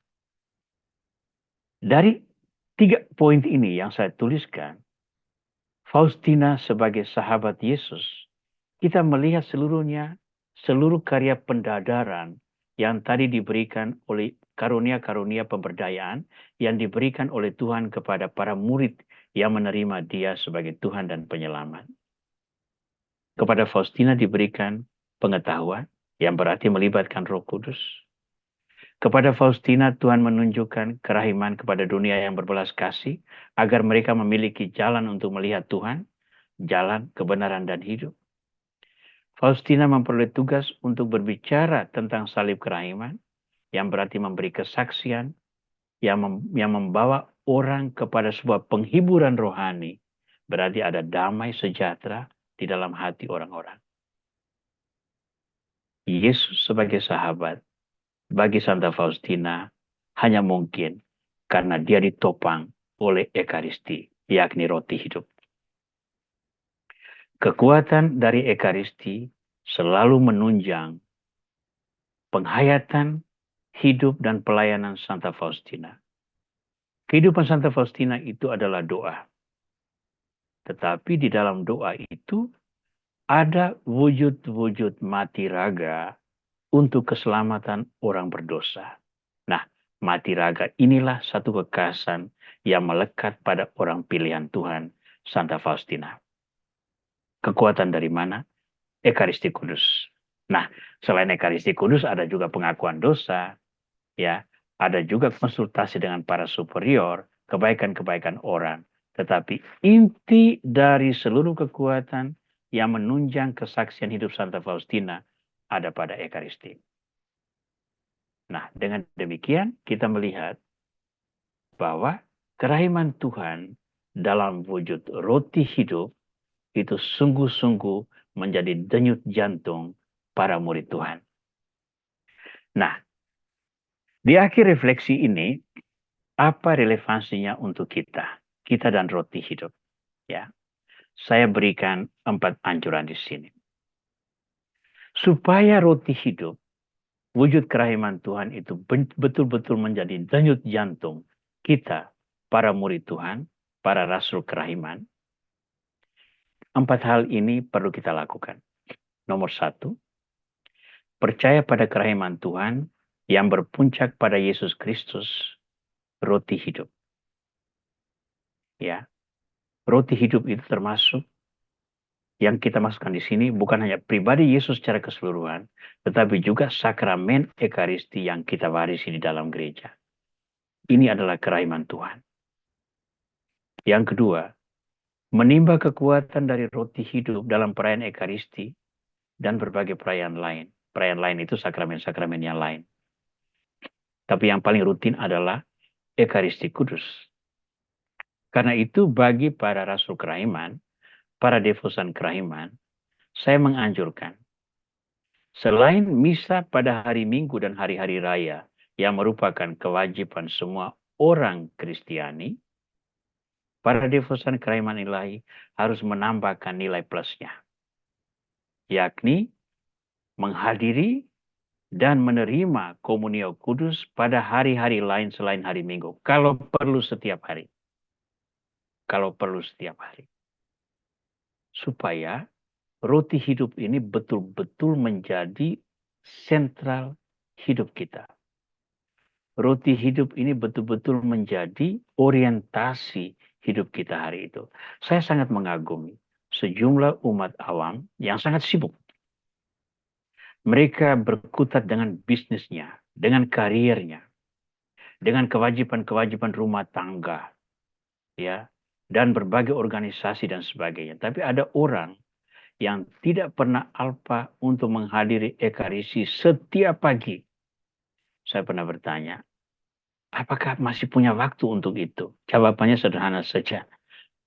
dari 3 poin ini yang saya tuliskan, Faustina sebagai sahabat Yesus, kita melihat seluruh karya pendadaran yang tadi diberikan oleh karunia-karunia pemberdayaan yang diberikan oleh Tuhan kepada para murid yang menerima Dia sebagai Tuhan dan Penyelamat. Kepada Faustina diberikan pengetahuan yang berarti melibatkan Roh Kudus. Kepada Faustina Tuhan menunjukkan kerahiman kepada dunia yang berbelas kasih agar mereka memiliki jalan untuk melihat Tuhan, jalan kebenaran dan hidup. Faustina memperoleh tugas untuk berbicara tentang salib kerahiman, yang berarti memberi kesaksian, yang membawa orang kepada sebuah penghiburan rohani, berarti ada damai sejahtera di dalam hati orang-orang. Yesus sebagai sahabat, bagi Santa Faustina, hanya mungkin karena dia ditopang oleh Ekaristi, yakni roti hidup. Kekuatan dari Ekaristi selalu menunjang penghayatan hidup dan pelayanan Santa Faustina. Kehidupan Santa Faustina itu adalah doa. Tetapi di dalam doa itu ada wujud-wujud mati raga untuk keselamatan orang berdosa. Nah, mati raga inilah satu kekhasan yang melekat pada orang pilihan Tuhan, Santa Faustina. Kekuatan dari mana? Ekaristi Kudus. Nah, selain Ekaristi Kudus ada juga pengakuan dosa, ya, ada juga konsultasi dengan para superior, kebaikan-kebaikan orang. Tetapi inti dari seluruh kekuatan yang menunjang kesaksian hidup Santa Faustina ada pada Ekaristi. Nah, dengan demikian kita melihat bahwa kerahiman Tuhan dalam wujud roti hidup itu sungguh-sungguh menjadi denyut jantung para murid Tuhan. Nah, di akhir refleksi ini, apa relevansinya untuk kita dan roti hidup? Ya, saya berikan 4 anjuran di sini. Supaya roti hidup, wujud kerahiman Tuhan itu betul-betul menjadi denyut jantung kita, para murid Tuhan, para rasul kerahiman. 4 hal ini perlu kita lakukan. Nomor 1, percaya pada kerahiman Tuhan yang berpuncak pada Yesus Kristus, roti hidup. Ya, roti hidup itu termasuk yang kita masukkan di sini bukan hanya pribadi Yesus secara keseluruhan, tetapi juga sakramen Ekaristi yang kita warisi di dalam gereja. Ini adalah kerahiman Tuhan. Yang kedua, menimba kekuatan dari roti hidup dalam perayaan Ekaristi dan berbagai perayaan lain. Perayaan lain itu sakramen-sakramen yang lain. Tapi yang paling rutin adalah Ekaristi Kudus. Karena itu bagi para rasul kerahiman, para devosan kerahiman, saya menganjurkan, selain misa pada hari Minggu dan hari-hari raya yang merupakan kewajiban semua orang Kristiani, para devosan kerahiman ilahi harus menambahkan nilai plusnya, yakni menghadiri dan menerima komunio kudus pada hari-hari lain selain hari Minggu, kalau perlu setiap hari. Kalau perlu setiap hari. Supaya roti hidup ini betul-betul menjadi sentral hidup kita. Roti hidup ini betul-betul menjadi orientasi hidup kita hari itu. Saya sangat mengagumi sejumlah umat awam yang sangat sibuk. Mereka berkutat dengan bisnisnya, dengan karirnya, dengan kewajiban-kewajiban rumah tangga, ya, dan berbagai organisasi dan sebagainya. Tapi ada orang yang tidak pernah alpa untuk menghadiri Ekaristi setiap pagi. Saya pernah bertanya, apakah masih punya waktu untuk itu? Jawabannya sederhana saja.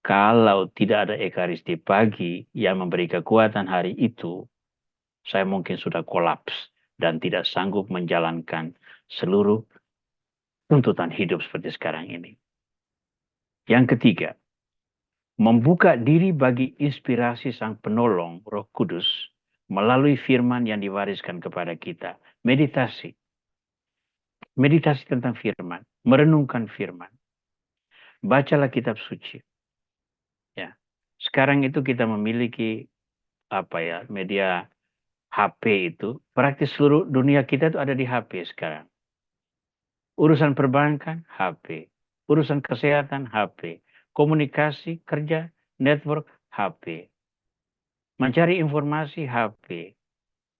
Kalau tidak ada Ekaristi pagi yang memberi kekuatan hari itu, saya mungkin sudah kolaps dan tidak sanggup menjalankan seluruh tuntutan hidup seperti sekarang ini. Yang ketiga, membuka diri bagi inspirasi Sang Penolong, Roh Kudus, melalui firman yang diwariskan kepada kita. Meditasi. Meditasi tentang firman. Merenungkan firman. Bacalah kitab suci. Ya. Sekarang itu kita memiliki media HP itu, praktis seluruh dunia kita itu ada di HP sekarang. Urusan perbankan, HP. Urusan kesehatan, HP. Komunikasi, kerja, network, HP. Mencari informasi, HP.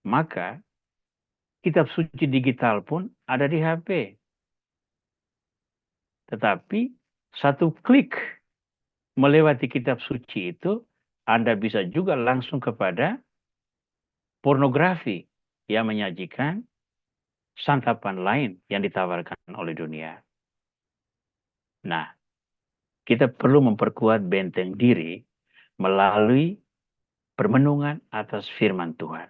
Maka, kitab suci digital pun ada di HP. Tetapi, satu klik melewati kitab suci itu, Anda bisa juga langsung kepada pornografi yang menyajikan santapan lain yang ditawarkan oleh dunia. Nah, kita perlu memperkuat benteng diri melalui permenungan atas firman Tuhan.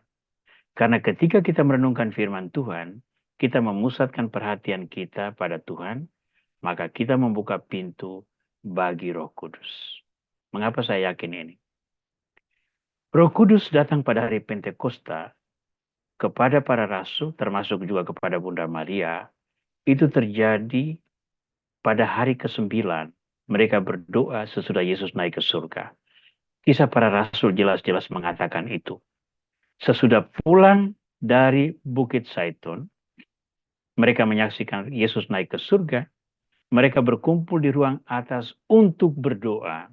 Karena ketika kita merenungkan firman Tuhan, kita memusatkan perhatian kita pada Tuhan, maka kita membuka pintu bagi Roh Kudus. Mengapa saya yakin ini? Roh Kudus datang pada hari Pentakosta kepada para rasul, termasuk juga kepada Bunda Maria, itu terjadi pada hari ke-9. Mereka berdoa sesudah Yesus naik ke surga. Kisah para rasul jelas-jelas mengatakan itu. Sesudah pulang dari Bukit Zaitun, mereka menyaksikan Yesus naik ke surga. Mereka berkumpul di ruang atas untuk berdoa.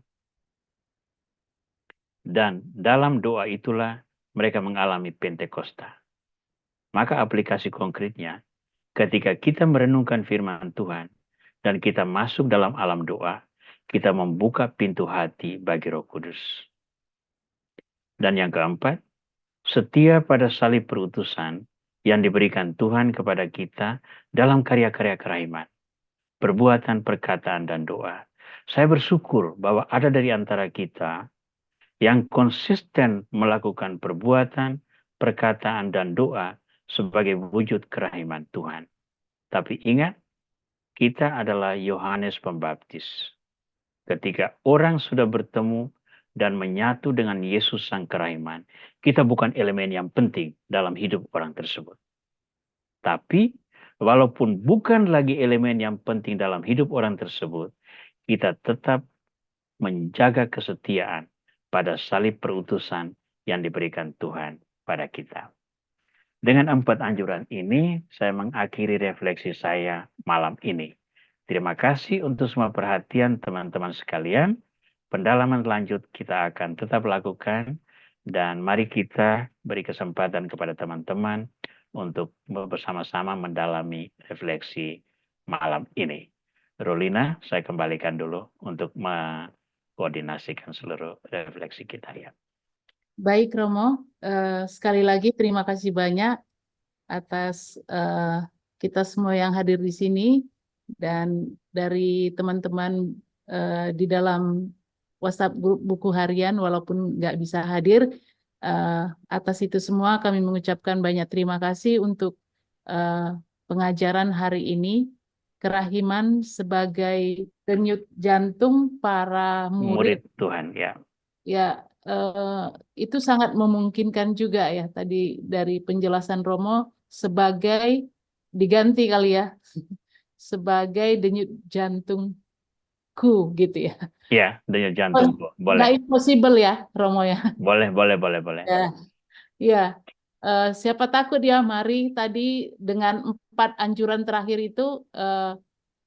Dan dalam doa itulah mereka mengalami Pentakosta. Maka aplikasi konkretnya, ketika kita merenungkan firman Tuhan, dan kita masuk dalam alam doa, kita membuka pintu hati bagi Roh Kudus. Dan yang keempat, setia pada salib perutusan yang diberikan Tuhan kepada kita dalam karya-karya kerahiman, perbuatan, perkataan, dan doa. Saya bersyukur bahwa ada dari antara kita yang konsisten melakukan perbuatan, perkataan, dan doa sebagai wujud kerahiman Tuhan. Tapi ingat, kita adalah Yohanes Pembaptis. Ketika orang sudah bertemu dan menyatu dengan Yesus Sang Kerahiman, kita bukan elemen yang penting dalam hidup orang tersebut. Tapi, walaupun bukan lagi elemen yang penting dalam hidup orang tersebut, kita tetap menjaga kesetiaan pada salib perutusan yang diberikan Tuhan pada kita. Dengan 4 anjuran ini, saya mengakhiri refleksi saya malam ini. Terima kasih untuk semua perhatian teman-teman sekalian. Pendalaman lanjut kita akan tetap lakukan, dan mari kita beri kesempatan kepada teman-teman untuk bersama-sama mendalami refleksi malam ini. Rolina, saya kembalikan dulu untuk koordinasikan seluruh refleksi kita ya. Baik Romo, sekali lagi terima kasih banyak atas kita semua yang hadir di sini dan dari teman-teman di dalam WhatsApp grup buku harian walaupun nggak bisa hadir. Atas itu semua kami mengucapkan banyak terima kasih untuk pengajaran hari ini. Kerahiman sebagai denyut jantung para murid. Murid Tuhan ya. Ya, itu sangat memungkinkan juga ya tadi dari penjelasan Romo sebagai diganti kali ya sebagai denyut jantungku gitu ya. Ya, denyut jantung Bu. Nggak Boleh. impossible ya Romo ya. Boleh. Ya, ya. Siapa takut ya, mari tadi dengan 4 anjuran terakhir itu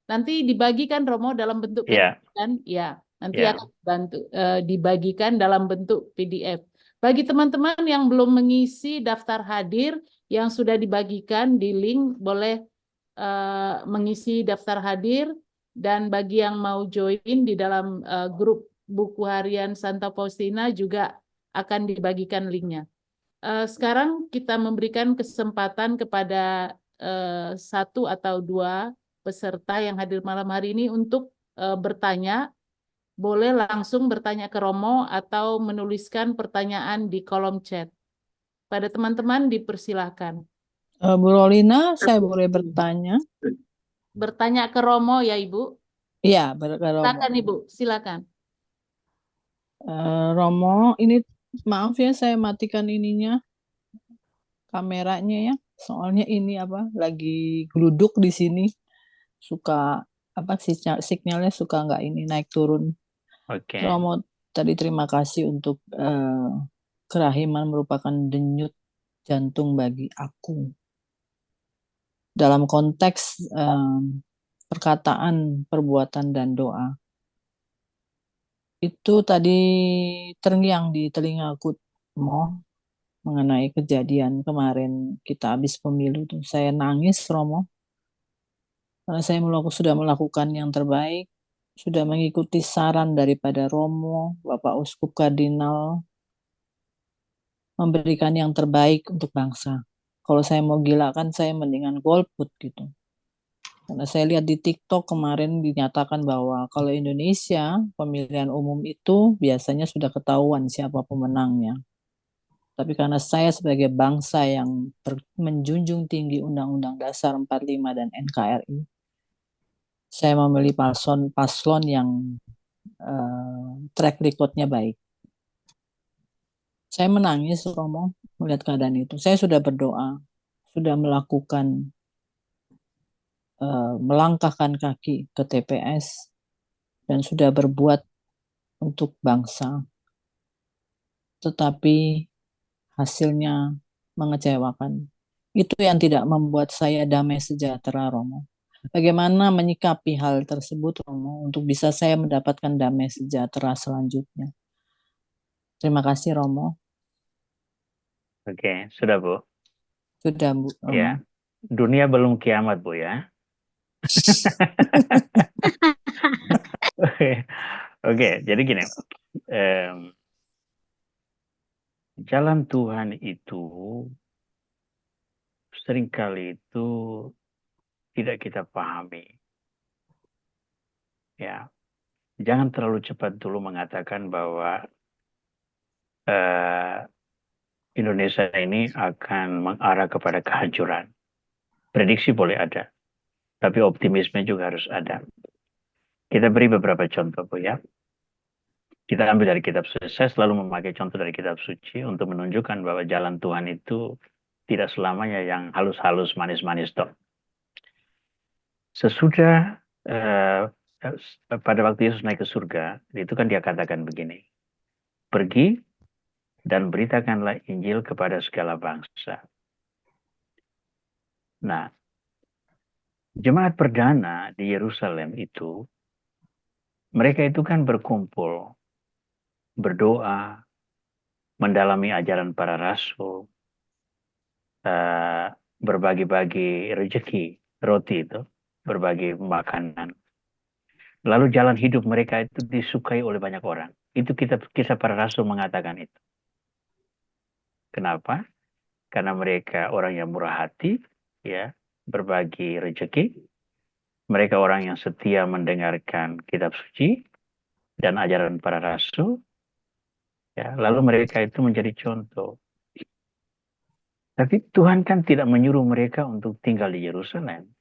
nanti dibagikan Romo dalam bentuk Ya, PDF kan? Ya, nanti ya. akan bantu dibagikan dalam bentuk PDF. Bagi teman-teman yang belum mengisi daftar hadir yang sudah dibagikan di link, boleh mengisi daftar hadir, dan bagi yang mau join di dalam grup buku harian Santa Faustina juga akan dibagikan linknya. Sekarang kita memberikan kesempatan kepada 1 atau 2 peserta yang hadir malam hari ini untuk bertanya. Boleh langsung bertanya ke Romo atau menuliskan pertanyaan di kolom chat. Pada teman-teman dipersilakan. Bu Rolina, saya boleh bertanya? Bertanya ke Romo ya Ibu. Iya, ke Romo. Silakan Ibu, silakan. Romo, ini maaf ya saya matikan ininya, kameranya ya. Soalnya ini lagi geluduk di sini. Suka sinyalnya suka nggak ini naik turun. Oke. Romo tadi terima kasih untuk kerahiman merupakan denyut jantung bagi aku. Dalam konteks perkataan, perbuatan, dan doa. Itu tadi terngiang di telingaku, Romo, mengenai kejadian kemarin kita habis pemilu tuh. Saya nangis, Romo, karena saya sudah melakukan yang terbaik, sudah mengikuti saran daripada Romo, Bapak Uskup Kardinal, memberikan yang terbaik untuk bangsa. Kalau saya mau gila kan saya mendingan golput gitu. Karena saya lihat di TikTok kemarin dinyatakan bahwa kalau Indonesia pemilihan umum itu biasanya sudah ketahuan siapa pemenangnya. Tapi karena saya sebagai bangsa yang menjunjung tinggi Undang-Undang Dasar 45 dan NKRI, saya memilih paslon yang track recordnya baik. Saya menangis, Romo, melihat keadaan itu. Saya sudah berdoa, sudah melakukan melangkahkan kaki ke TPS dan sudah berbuat untuk bangsa. Tetapi hasilnya mengecewakan. Itu yang tidak membuat saya damai sejahtera, Romo. Bagaimana menyikapi hal tersebut, Romo, untuk bisa saya mendapatkan damai sejahtera selanjutnya. Terima kasih, Romo. Oke, sudah Bu. Sudah, Bu, Romo. Ya, dunia belum kiamat Bu ya. Oke, jadi gini, jalan Tuhan itu seringkali itu tidak kita pahami. Ya, jangan terlalu cepat dulu mengatakan bahwa Indonesia ini akan mengarah kepada kehancuran. Prediksi boleh ada, tapi optimisme juga harus ada. Kita beri beberapa contoh, Bu ya. Kita ambil dari kitab suci. Saya selalu memakai contoh dari kitab suci untuk menunjukkan bahwa jalan Tuhan itu tidak selamanya yang halus-halus, manis-manis toh. Sesudah pada waktu Yesus naik ke surga, itu kan dia katakan begini, pergi dan beritakanlah Injil kepada segala bangsa. Nah, jemaat perdana di Yerusalem itu, mereka itu kan berkumpul, berdoa, mendalami ajaran para rasul, berbagi-bagi rezeki, roti itu, berbagi makanan. Lalu jalan hidup mereka itu disukai oleh banyak orang. Itu kisah para rasul mengatakan itu. Kenapa? Karena mereka orang yang murah hati, ya, berbagi rezeki. Mereka orang yang setia mendengarkan kitab suci dan ajaran para rasul. Ya, lalu mereka itu menjadi contoh. Tapi Tuhan kan tidak menyuruh mereka untuk tinggal di Yerusalem.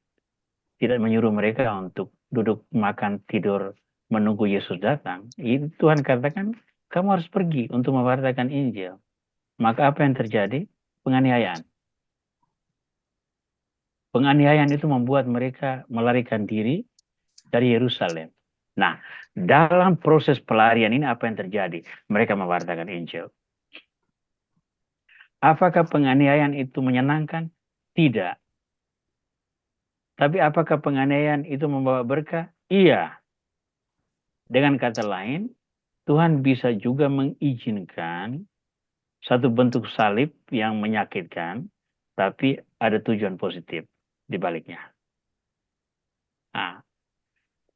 Tidak menyuruh mereka untuk duduk makan tidur menunggu Yesus datang. Itu Tuhan katakan, kamu harus pergi untuk mewartakan Injil. Maka apa yang terjadi? Penganiayaan. Penganiayaan itu membuat mereka melarikan diri dari Yerusalem. Nah, dalam proses pelarian ini apa yang terjadi? Mereka mewartakan Injil. Apakah penganiayaan itu menyenangkan? Tidak. Tapi apakah penganiayaan itu membawa berkah? Iya. Dengan kata lain, Tuhan bisa juga mengizinkan satu bentuk salib yang menyakitkan, tapi ada tujuan positif di baliknya. Nah,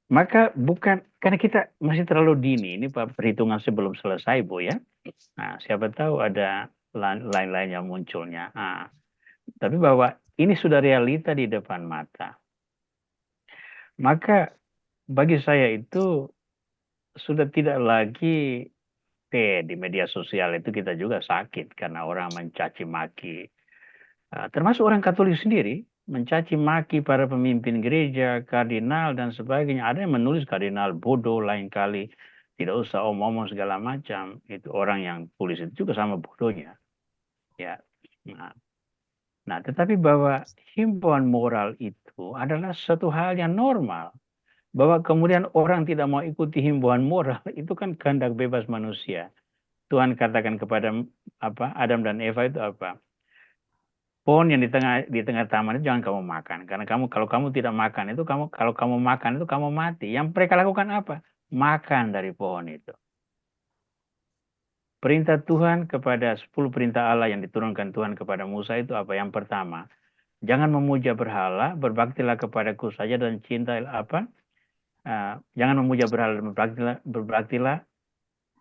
maka bukan, karena kita masih terlalu dini, ini perhitungan sebelum selesai, Bu ya. Nah, siapa tahu ada lain-lain yang munculnya. Nah, tapi bahwa ini sudah realita di depan mata. Maka bagi saya itu sudah tidak lagi di media sosial itu kita juga sakit karena orang mencaci maki. Termasuk orang Katolik sendiri mencaci maki para pemimpin gereja, kardinal dan sebagainya. Ada yang menulis kardinal bodoh lain kali. Tidak usah omong-omong segala macam. Itu orang yang tulis itu juga sama bodohnya. Ya. Nah, tetapi bahwa himbauan moral itu adalah satu hal yang normal. Bahwa kemudian orang tidak mau ikuti himbauan moral itu kan kehendak bebas manusia. Tuhan katakan kepada Adam dan Eva itu apa? pohon yang di tengah taman itu jangan kamu makan, karena kalau kamu tidak makan itu kalau kamu makan itu kamu mati. Yang mereka lakukan apa? Makan dari pohon itu. Perintah Tuhan kepada 10 perintah Allah yang diturunkan Tuhan kepada Musa itu apa? Yang pertama, jangan memuja berhala, berbaktilah kepadaku saja dan cinta apa? Jangan memuja berhala, berbaktilah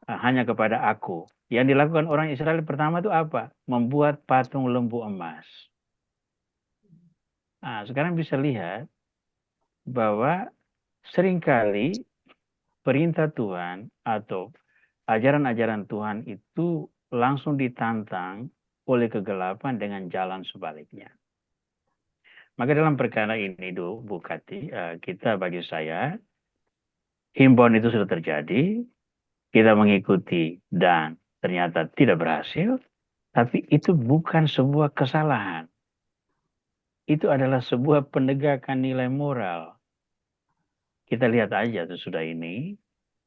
hanya kepada aku. Yang dilakukan orang Israel pertama itu apa? Membuat patung lembu emas. Nah, sekarang bisa lihat bahwa seringkali perintah Tuhan atau ajaran-ajaran Tuhan itu langsung ditantang oleh kegelapan dengan jalan sebaliknya. Maka dalam perkara ini, Bu Kati, kita bagi saya, himbauan itu sudah terjadi, kita mengikuti dan ternyata tidak berhasil, tapi itu bukan sebuah kesalahan. Itu adalah sebuah penegakan nilai moral. Kita lihat aja sudah ini,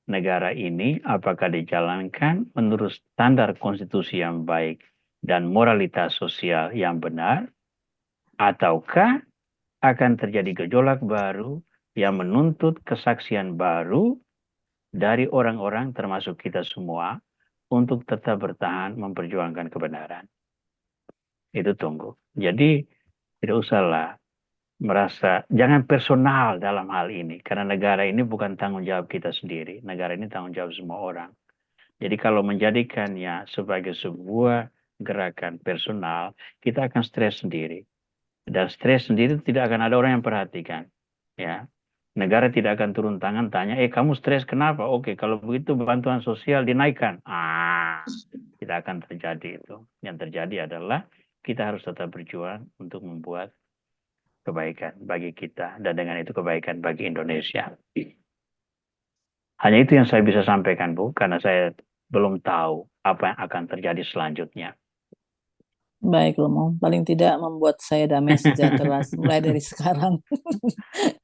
negara ini apakah dijalankan menurut standar konstitusi yang baik dan moralitas sosial yang benar, ataukah akan terjadi gejolak baru yang menuntut kesaksian baru dari orang-orang termasuk kita semua untuk tetap bertahan memperjuangkan kebenaran. Itu tunggu. Jadi tidak usahlah merasa, jangan personal dalam hal ini, karena negara ini bukan tanggung jawab kita sendiri, negara ini tanggung jawab semua orang. Jadi kalau menjadikannya sebagai sebuah gerakan personal, kita akan stres sendiri. Dan stres sendiri tidak akan ada orang yang perhatikan. Ya, negara tidak akan turun tangan tanya, kamu stres kenapa? Oke, kalau begitu bantuan sosial dinaikkan. Tidak akan terjadi itu. Yang terjadi adalah kita harus tetap berjuang untuk membuat kebaikan bagi kita, dan dengan itu kebaikan bagi Indonesia. Hanya itu yang saya bisa sampaikan, Bu, karena saya belum tahu apa yang akan terjadi selanjutnya. Baik, Romo. Paling tidak membuat saya damai sejahtera mulai dari sekarang.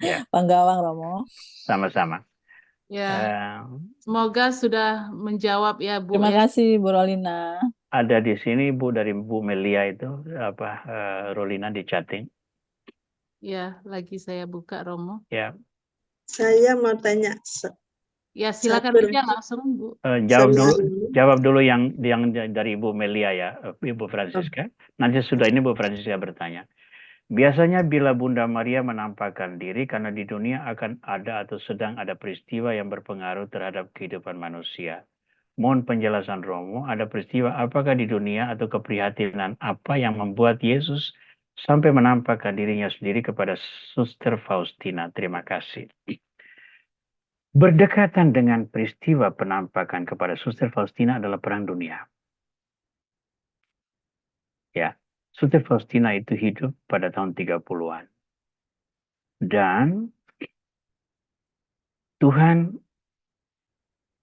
Ya. Panggawang, Romo. Sama-sama. Ya, semoga sudah menjawab ya, Bu. Terima ya. kasih, Bu Rolina. Ada di sini, Bu, dari Bu Melia itu, Rolina di chatting. Ya, lagi saya buka, Romo. Ya. Saya mau tanya. Ya, silakan Satu. aja langsung, Bu. Jawab dulu yang dari Ibu Melia ya, Ibu Francisca. Nanti sudah ini Bu Francisca bertanya. Biasanya bila Bunda Maria menampakkan diri karena di dunia akan ada atau sedang ada peristiwa yang berpengaruh terhadap kehidupan manusia. Mohon penjelasan Romo, ada peristiwa apakah di dunia atau keprihatinan apa yang membuat Yesus sampai menampakkan dirinya sendiri kepada Suster Faustina? Terima kasih. Berdekatan dengan peristiwa penampakan kepada Suster Faustina adalah Perang Dunia. Ya, Suster Faustina itu hidup pada tahun 30-an. Dan Tuhan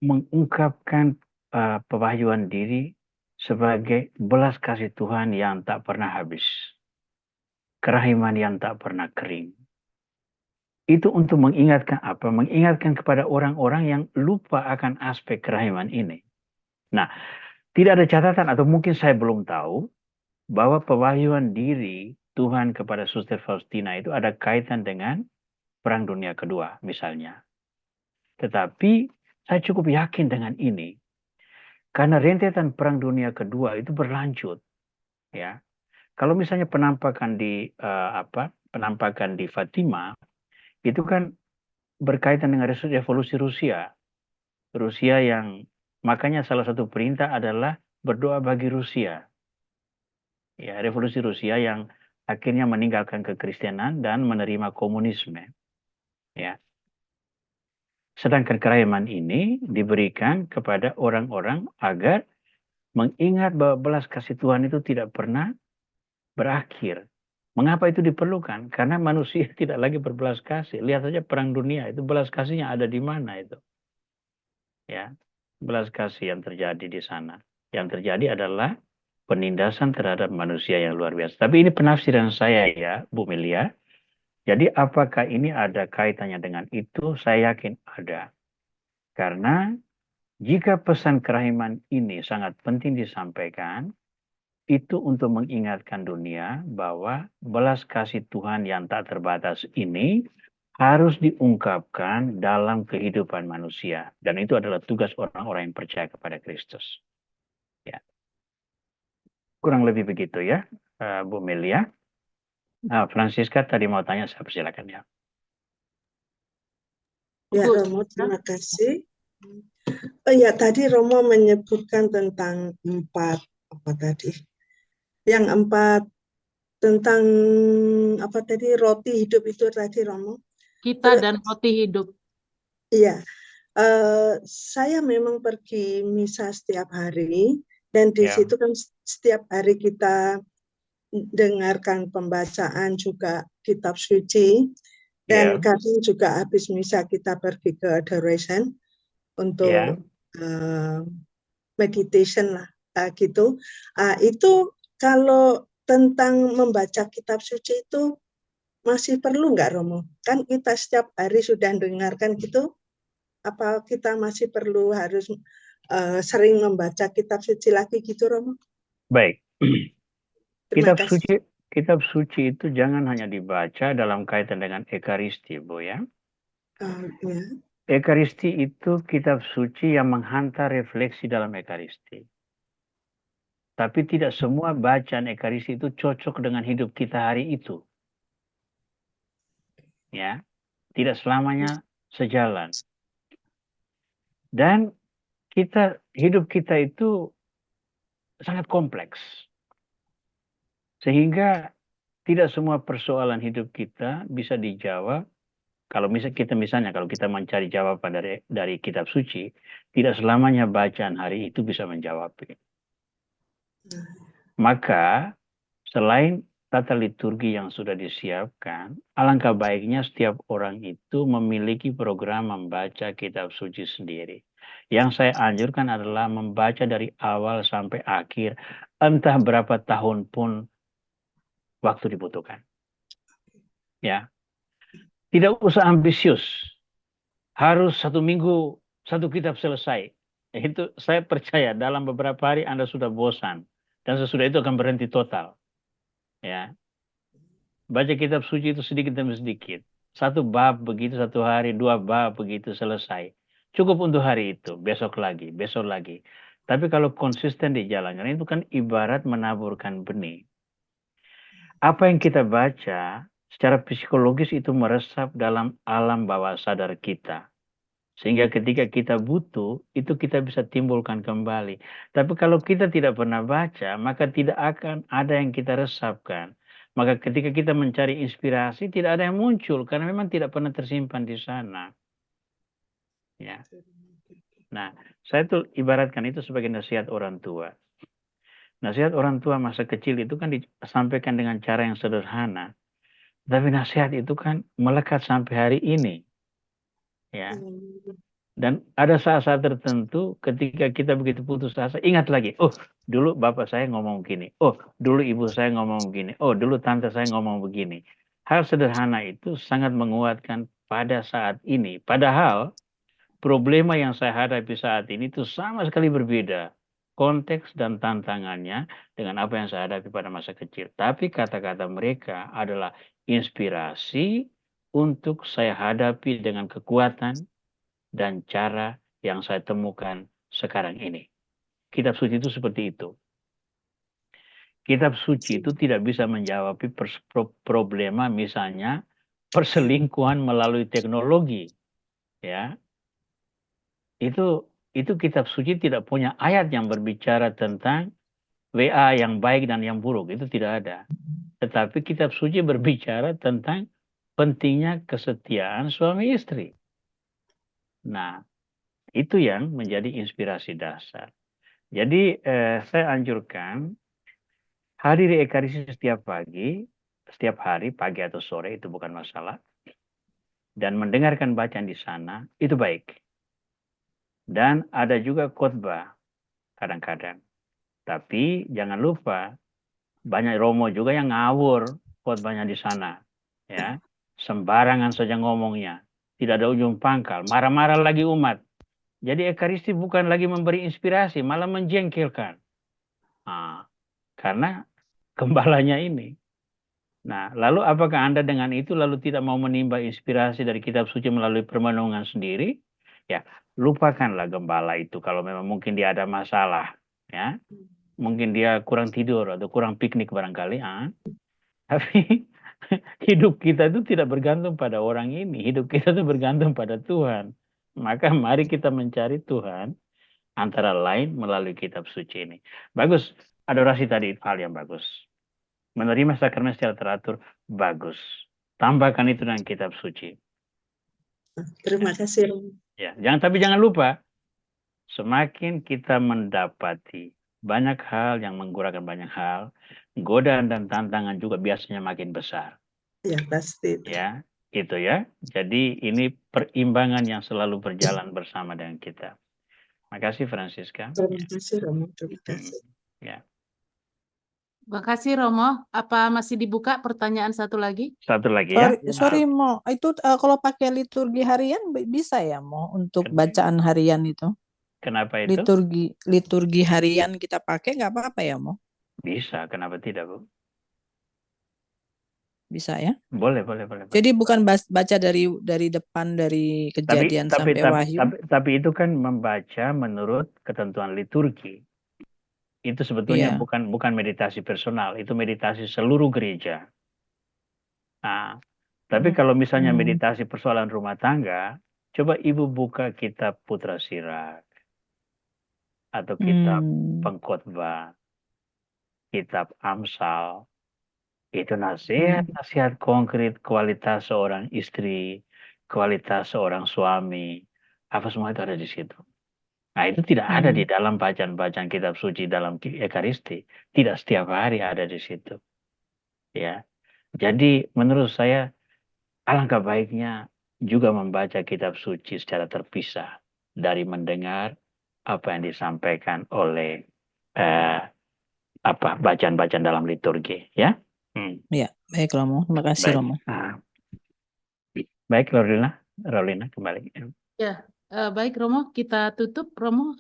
mengungkapkan pewahyuan diri sebagai belas kasih Tuhan yang tak pernah habis. Kerahiman yang tak pernah kering. Itu untuk mengingatkan apa? Mengingatkan kepada orang-orang yang lupa akan aspek kerahiman ini. Nah, tidak ada catatan atau mungkin saya belum tahu bahwa pewahyuan diri Tuhan kepada Suster Faustina itu ada kaitan dengan Perang Dunia Kedua misalnya. Tetapi saya cukup yakin dengan ini. Karena rentetan Perang Dunia Kedua itu berlanjut. Ya. Kalau misalnya penampakan di Fatima itu kan berkaitan dengan revolusi Rusia. Rusia yang makanya salah satu perintah adalah berdoa bagi Rusia. Ya, revolusi Rusia yang akhirnya meninggalkan kekristenan dan menerima komunisme. Ya. Sedangkan kerahiman ini diberikan kepada orang-orang agar mengingat bahwa belas kasih Tuhan itu tidak pernah berakhir. Mengapa itu diperlukan? Karena manusia tidak lagi berbelas kasih. Lihat saja Perang Dunia itu belas kasihnya ada di mana itu. Ya, belas kasih yang terjadi di sana. Yang terjadi adalah penindasan terhadap manusia yang luar biasa. Tapi ini penafsiran saya ya, Bu Melia. Jadi apakah ini ada kaitannya dengan itu? Saya yakin ada. Karena jika pesan kerahiman ini sangat penting disampaikan, itu untuk mengingatkan dunia bahwa belas kasih Tuhan yang tak terbatas ini harus diungkapkan dalam kehidupan manusia. Dan itu adalah tugas orang-orang yang percaya kepada Kristus. Ya. Kurang lebih begitu ya, Bu Melia. Francisca tadi mau tanya, saya persilakan ya. Ya, Bu, Romo, terima kasih. Oh ya, tadi Romo menyebutkan tentang apa tadi? Yang 4 tentang apa tadi, roti hidup itu tadi, Romo. kita dan roti hidup. Iya, saya memang pergi misa setiap hari, dan di Ya. situ kan setiap hari kita dengarkan pembacaan juga kitab suci, dan Ya. kadang juga habis misa kita pergi ke adoration Ya. untuk meditation lah, gitu. Itu kalau tentang membaca kitab suci itu masih perlu nggak, Romo? Kan kita setiap hari sudah dengarkan gitu, apa kita masih perlu harus sering membaca kitab suci lagi gitu, Romo? Baik. Terima kasih. Kitab suci itu jangan hanya dibaca dalam kaitan dengan Ekaristi, Bu ya. Ya. Ekaristi itu kitab suci yang menghantar refleksi dalam Ekaristi. Tapi tidak semua bacaan Ekaristi itu cocok dengan hidup kita hari itu. Ya, tidak selamanya sejalan. Dan hidup kita itu sangat kompleks. Sehingga tidak semua persoalan hidup kita bisa dijawab. Kalau misalnya kalau kita mencari jawaban dari kitab suci, tidak selamanya bacaan hari itu bisa menjawabnya. Maka selain tata liturgi yang sudah disiapkan, alangkah baiknya setiap orang itu memiliki program membaca kitab suci sendiri. Yang saya anjurkan adalah membaca dari awal sampai akhir, entah berapa tahun pun waktu dibutuhkan. Ya, tidak usah ambisius. Harus 1 minggu 1 kitab selesai. Itu saya percaya dalam beberapa hari Anda sudah bosan dan sesudah itu akan berhenti total. Ya, baca kitab suci itu sedikit demi sedikit. 1 bab begitu 1 hari, 2 bab begitu selesai. Cukup untuk hari itu, besok lagi, besok lagi. Tapi kalau konsisten dijalankan itu kan ibarat menaburkan benih. Apa yang kita baca secara psikologis itu meresap dalam alam bawah sadar kita. Sehingga ketika kita butuh, itu kita bisa timbulkan kembali. Tapi kalau kita tidak pernah baca, maka tidak akan ada yang kita resapkan. Maka ketika kita mencari inspirasi, tidak ada yang muncul. Karena memang tidak pernah tersimpan di sana. Ya. Nah, saya tuh ibaratkan itu sebagai nasihat orang tua. Nasihat orang tua masa kecil itu kan disampaikan dengan cara yang sederhana. Tapi nasihat itu kan melekat sampai hari ini. Ya. Dan ada saat-saat tertentu ketika kita begitu putus asa, ingat lagi, oh dulu bapak saya ngomong begini, oh dulu ibu saya ngomong begini, oh dulu tante saya ngomong begini. Hal sederhana itu sangat menguatkan pada saat ini. Padahal problema yang saya hadapi saat ini itu sama sekali berbeda. Konteks dan tantangannya dengan apa yang saya hadapi pada masa kecil. Tapi kata-kata mereka adalah inspirasi untuk saya hadapi dengan kekuatan dan cara yang saya temukan sekarang ini. Kitab suci itu seperti itu. Kitab suci itu tidak bisa menjawab problema misalnya perselingkuhan melalui teknologi. Ya. Itu kitab suci tidak punya ayat yang berbicara tentang WA yang baik dan yang buruk. Itu tidak ada. Tetapi kitab suci berbicara tentang pentingnya kesetiaan suami istri. Nah, itu yang menjadi inspirasi dasar. Jadi saya anjurkan hadiri Ekaristi setiap pagi, setiap hari, pagi atau sore itu bukan masalah. Dan mendengarkan bacaan di sana itu baik. Dan ada juga khotbah kadang-kadang. Tapi jangan lupa banyak romo juga yang ngawur khotbahnya di sana. Ya, sembarangan saja ngomongnya. Tidak ada ujung pangkal. Marah-marah lagi umat. Jadi Ekaristi bukan lagi memberi inspirasi, malah menjengkelkan. Nah, Karena gembalanya ini. Nah, lalu apakah Anda dengan itu lalu tidak mau menimba inspirasi dari kitab suci melalui permenungan sendiri? Ya, lupakanlah gembala itu kalau memang mungkin dia ada masalah, ya. Mungkin dia kurang tidur atau kurang piknik barangkali, Tapi hidup kita itu tidak bergantung pada orang ini, hidup kita itu bergantung pada Tuhan. Maka mari kita mencari Tuhan antara lain melalui kitab suci ini. Bagus, adorasi tadi hal yang bagus. Menerima sakramen secara teratur, bagus. Tambahkan itu dengan kitab suci. Terima kasih Romo. Ya, tapi jangan lupa, semakin kita mendapati banyak hal yang menggunakan banyak hal, godaan dan tantangan juga biasanya makin besar. Ya pasti. Ya, itu ya. Jadi ini perimbangan yang selalu berjalan bersama dengan kita. Makasih Francisca. Terima kasih Romo. Terima kasih. Ya. Terima kasih Romo. Apa masih dibuka pertanyaan satu lagi? Satu lagi ya. Sorry Mo, itu kalau pakai liturgi harian bisa ya Mo untuk bacaan harian itu? Kenapa itu? Liturgi harian kita pakai nggak apa-apa ya Mo? Bisa, kenapa tidak Bu? Bisa ya? Boleh. Jadi bukan baca dari depan dari Kejadian sampai Wahyu. Tapi itu kan membaca menurut ketentuan liturgi. Itu sebetulnya bukan meditasi personal, itu meditasi seluruh gereja. Nah, tapi kalau misalnya meditasi persoalan rumah tangga, coba Ibu buka kitab Putra Sirak atau kitab Pengkhotbah, kitab Amsal. Itu nasihat konkret kualitas seorang istri, kualitas seorang suami, apa semua itu ada di situ. Nah, itu tidak ada di dalam bacaan-bacaan kitab suci dalam Ekaristi. Tidak setiap hari ada di situ. Ya. Jadi menurut saya alangkah baiknya juga membaca kitab suci secara terpisah dari mendengar apa yang disampaikan oleh bacaan-bacaan dalam liturgi, ya. Ya, baik Romo. Terima kasih Romo. Baik Rolina kembali. Ya, baik Romo, kita tutup Romo.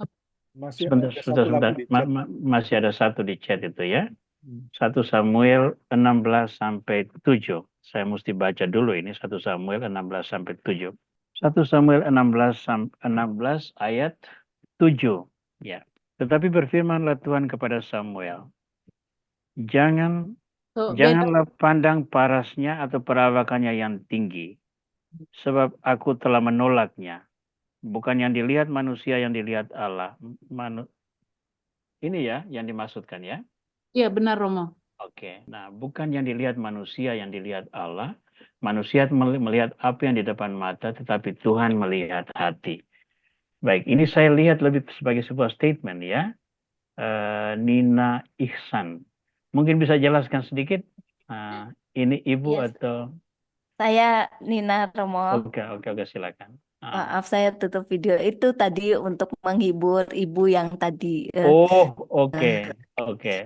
Sebentar. Masih ada satu di chat itu ya. 1 Samuel 16 sampai 7. Saya mesti baca dulu ini 1 Samuel 16 sampai 7. 1 Samuel 16 ayat 7. Ya. Tetapi berfirmanlah Tuhan kepada Samuel, janganlah pandang parasnya atau perawakannya yang tinggi, sebab aku telah menolaknya. Bukan yang dilihat manusia, yang dilihat Allah. Ini ya yang dimaksudkan ya? Iya benar Romo. Oke, nah bukan yang dilihat manusia, yang dilihat Allah. Manusia melihat apa yang di depan mata, tetapi Tuhan melihat hati. Baik, ini saya lihat lebih sebagai sebuah statement ya. Nina Ihsan. Mungkin bisa jelaskan sedikit? Ini Ibu atau? Saya Nina Romo. Oke, silakan. Maaf saya tutup video itu tadi untuk menghibur ibu yang tadi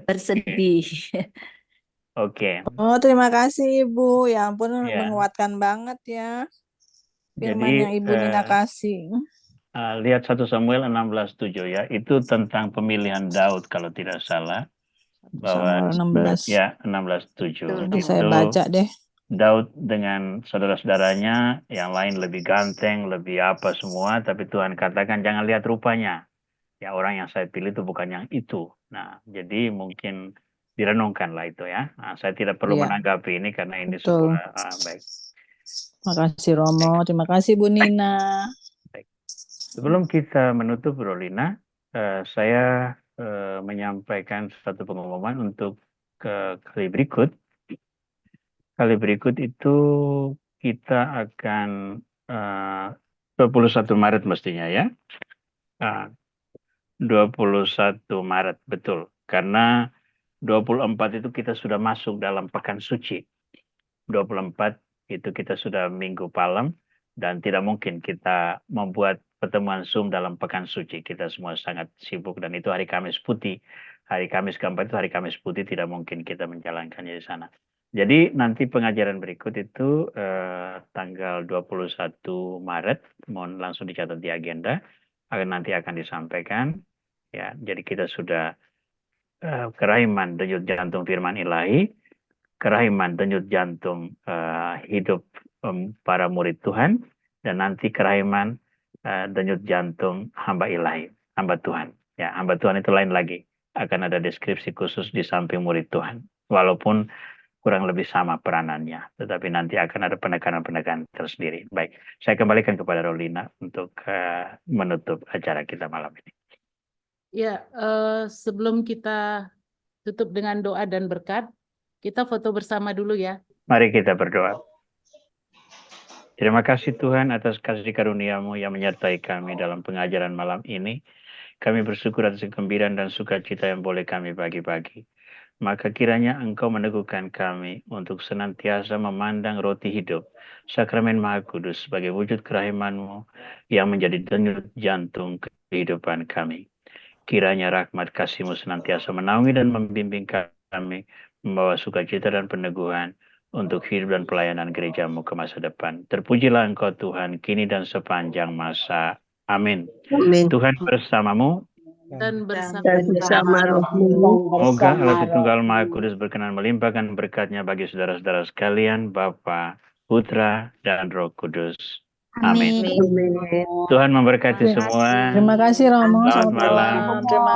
bersedih. Oke. Oh, terima kasih Ibu. Ya ampun, menguatkan banget ya. Firman yang Ibu Nina kasih. Lihat 1 Samuel 16:7 ya. Itu tentang pemilihan Daud kalau tidak salah. Bahwa 16. Ya, 16:7. Nanti saya baca deh. Daud dengan saudara-saudaranya yang lain lebih ganteng, lebih apa semua, tapi Tuhan katakan jangan lihat rupanya. Ya, orang yang saya pilih itu bukan yang itu. Nah, jadi mungkin direnungkanlah itu ya. Nah, saya tidak perlu menanggapi ini karena ini sebuah baik. Terima kasih Romo, terima kasih Bu Nina. Baik. Sebelum kita menutup Rolina, saya menyampaikan satu pengumuman untuk kali berikut. Kali berikut itu kita akan 21 Maret mestinya ya. 21 Maret, betul. Karena 24 itu kita sudah masuk dalam pekan suci. 24 itu kita sudah minggu palem dan tidak mungkin kita membuat pertemuan Zoom dalam pekan suci. Kita semua sangat sibuk dan itu hari Kamis putih. Hari Kamis keempat itu hari Kamis putih, tidak mungkin kita menjalankannya di sana. Jadi nanti pengajaran berikut itu tanggal 21 Maret, mohon langsung dicatat di agenda, nanti akan disampaikan. Ya, jadi kita sudah kerahiman denyut jantung firman ilahi, kerahiman denyut jantung hidup para murid Tuhan, dan nanti kerahiman denyut jantung hamba ilahi, hamba Tuhan. Ya, hamba Tuhan itu lain lagi. Akan ada deskripsi khusus di samping murid Tuhan. Walaupun kurang lebih sama peranannya, tetapi nanti akan ada penekanan-penekanan tersendiri. Baik, saya kembalikan kepada Rolina untuk menutup acara kita malam ini. Ya, sebelum kita tutup dengan doa dan berkat, kita foto bersama dulu ya. Mari kita berdoa. Terima kasih Tuhan atas kasih karunia-Mu yang menyertai kami dalam pengajaran malam ini. Kami bersyukur atas kegembiraan dan sukacita yang boleh kami bagi-bagi. Maka kiranya Engkau meneguhkan kami untuk senantiasa memandang roti hidup, sakramen Maha Kudus sebagai wujud kerahiman-Mu yang menjadi denyut jantung kehidupan kami. Kiranya rahmat kasih-Mu senantiasa menaungi dan membimbing kami, membawa sukacita dan peneguhan untuk hidup dan pelayanan gereja-Mu ke masa depan. Terpujilah Engkau Tuhan, kini dan sepanjang masa. Amin. Amin. Tuhan bersamamu. Dan bersama Dan bersama rohmu. Semoga Allah Tritunggal Maha Kudus berkenan melimpahkan berkat-Nya bagi saudara-saudara sekalian, Bapa, Putra, dan Roh Kudus. Amin. Amin. Tuhan memberkati semua. Terima kasih Romo. Selamat malam. Terima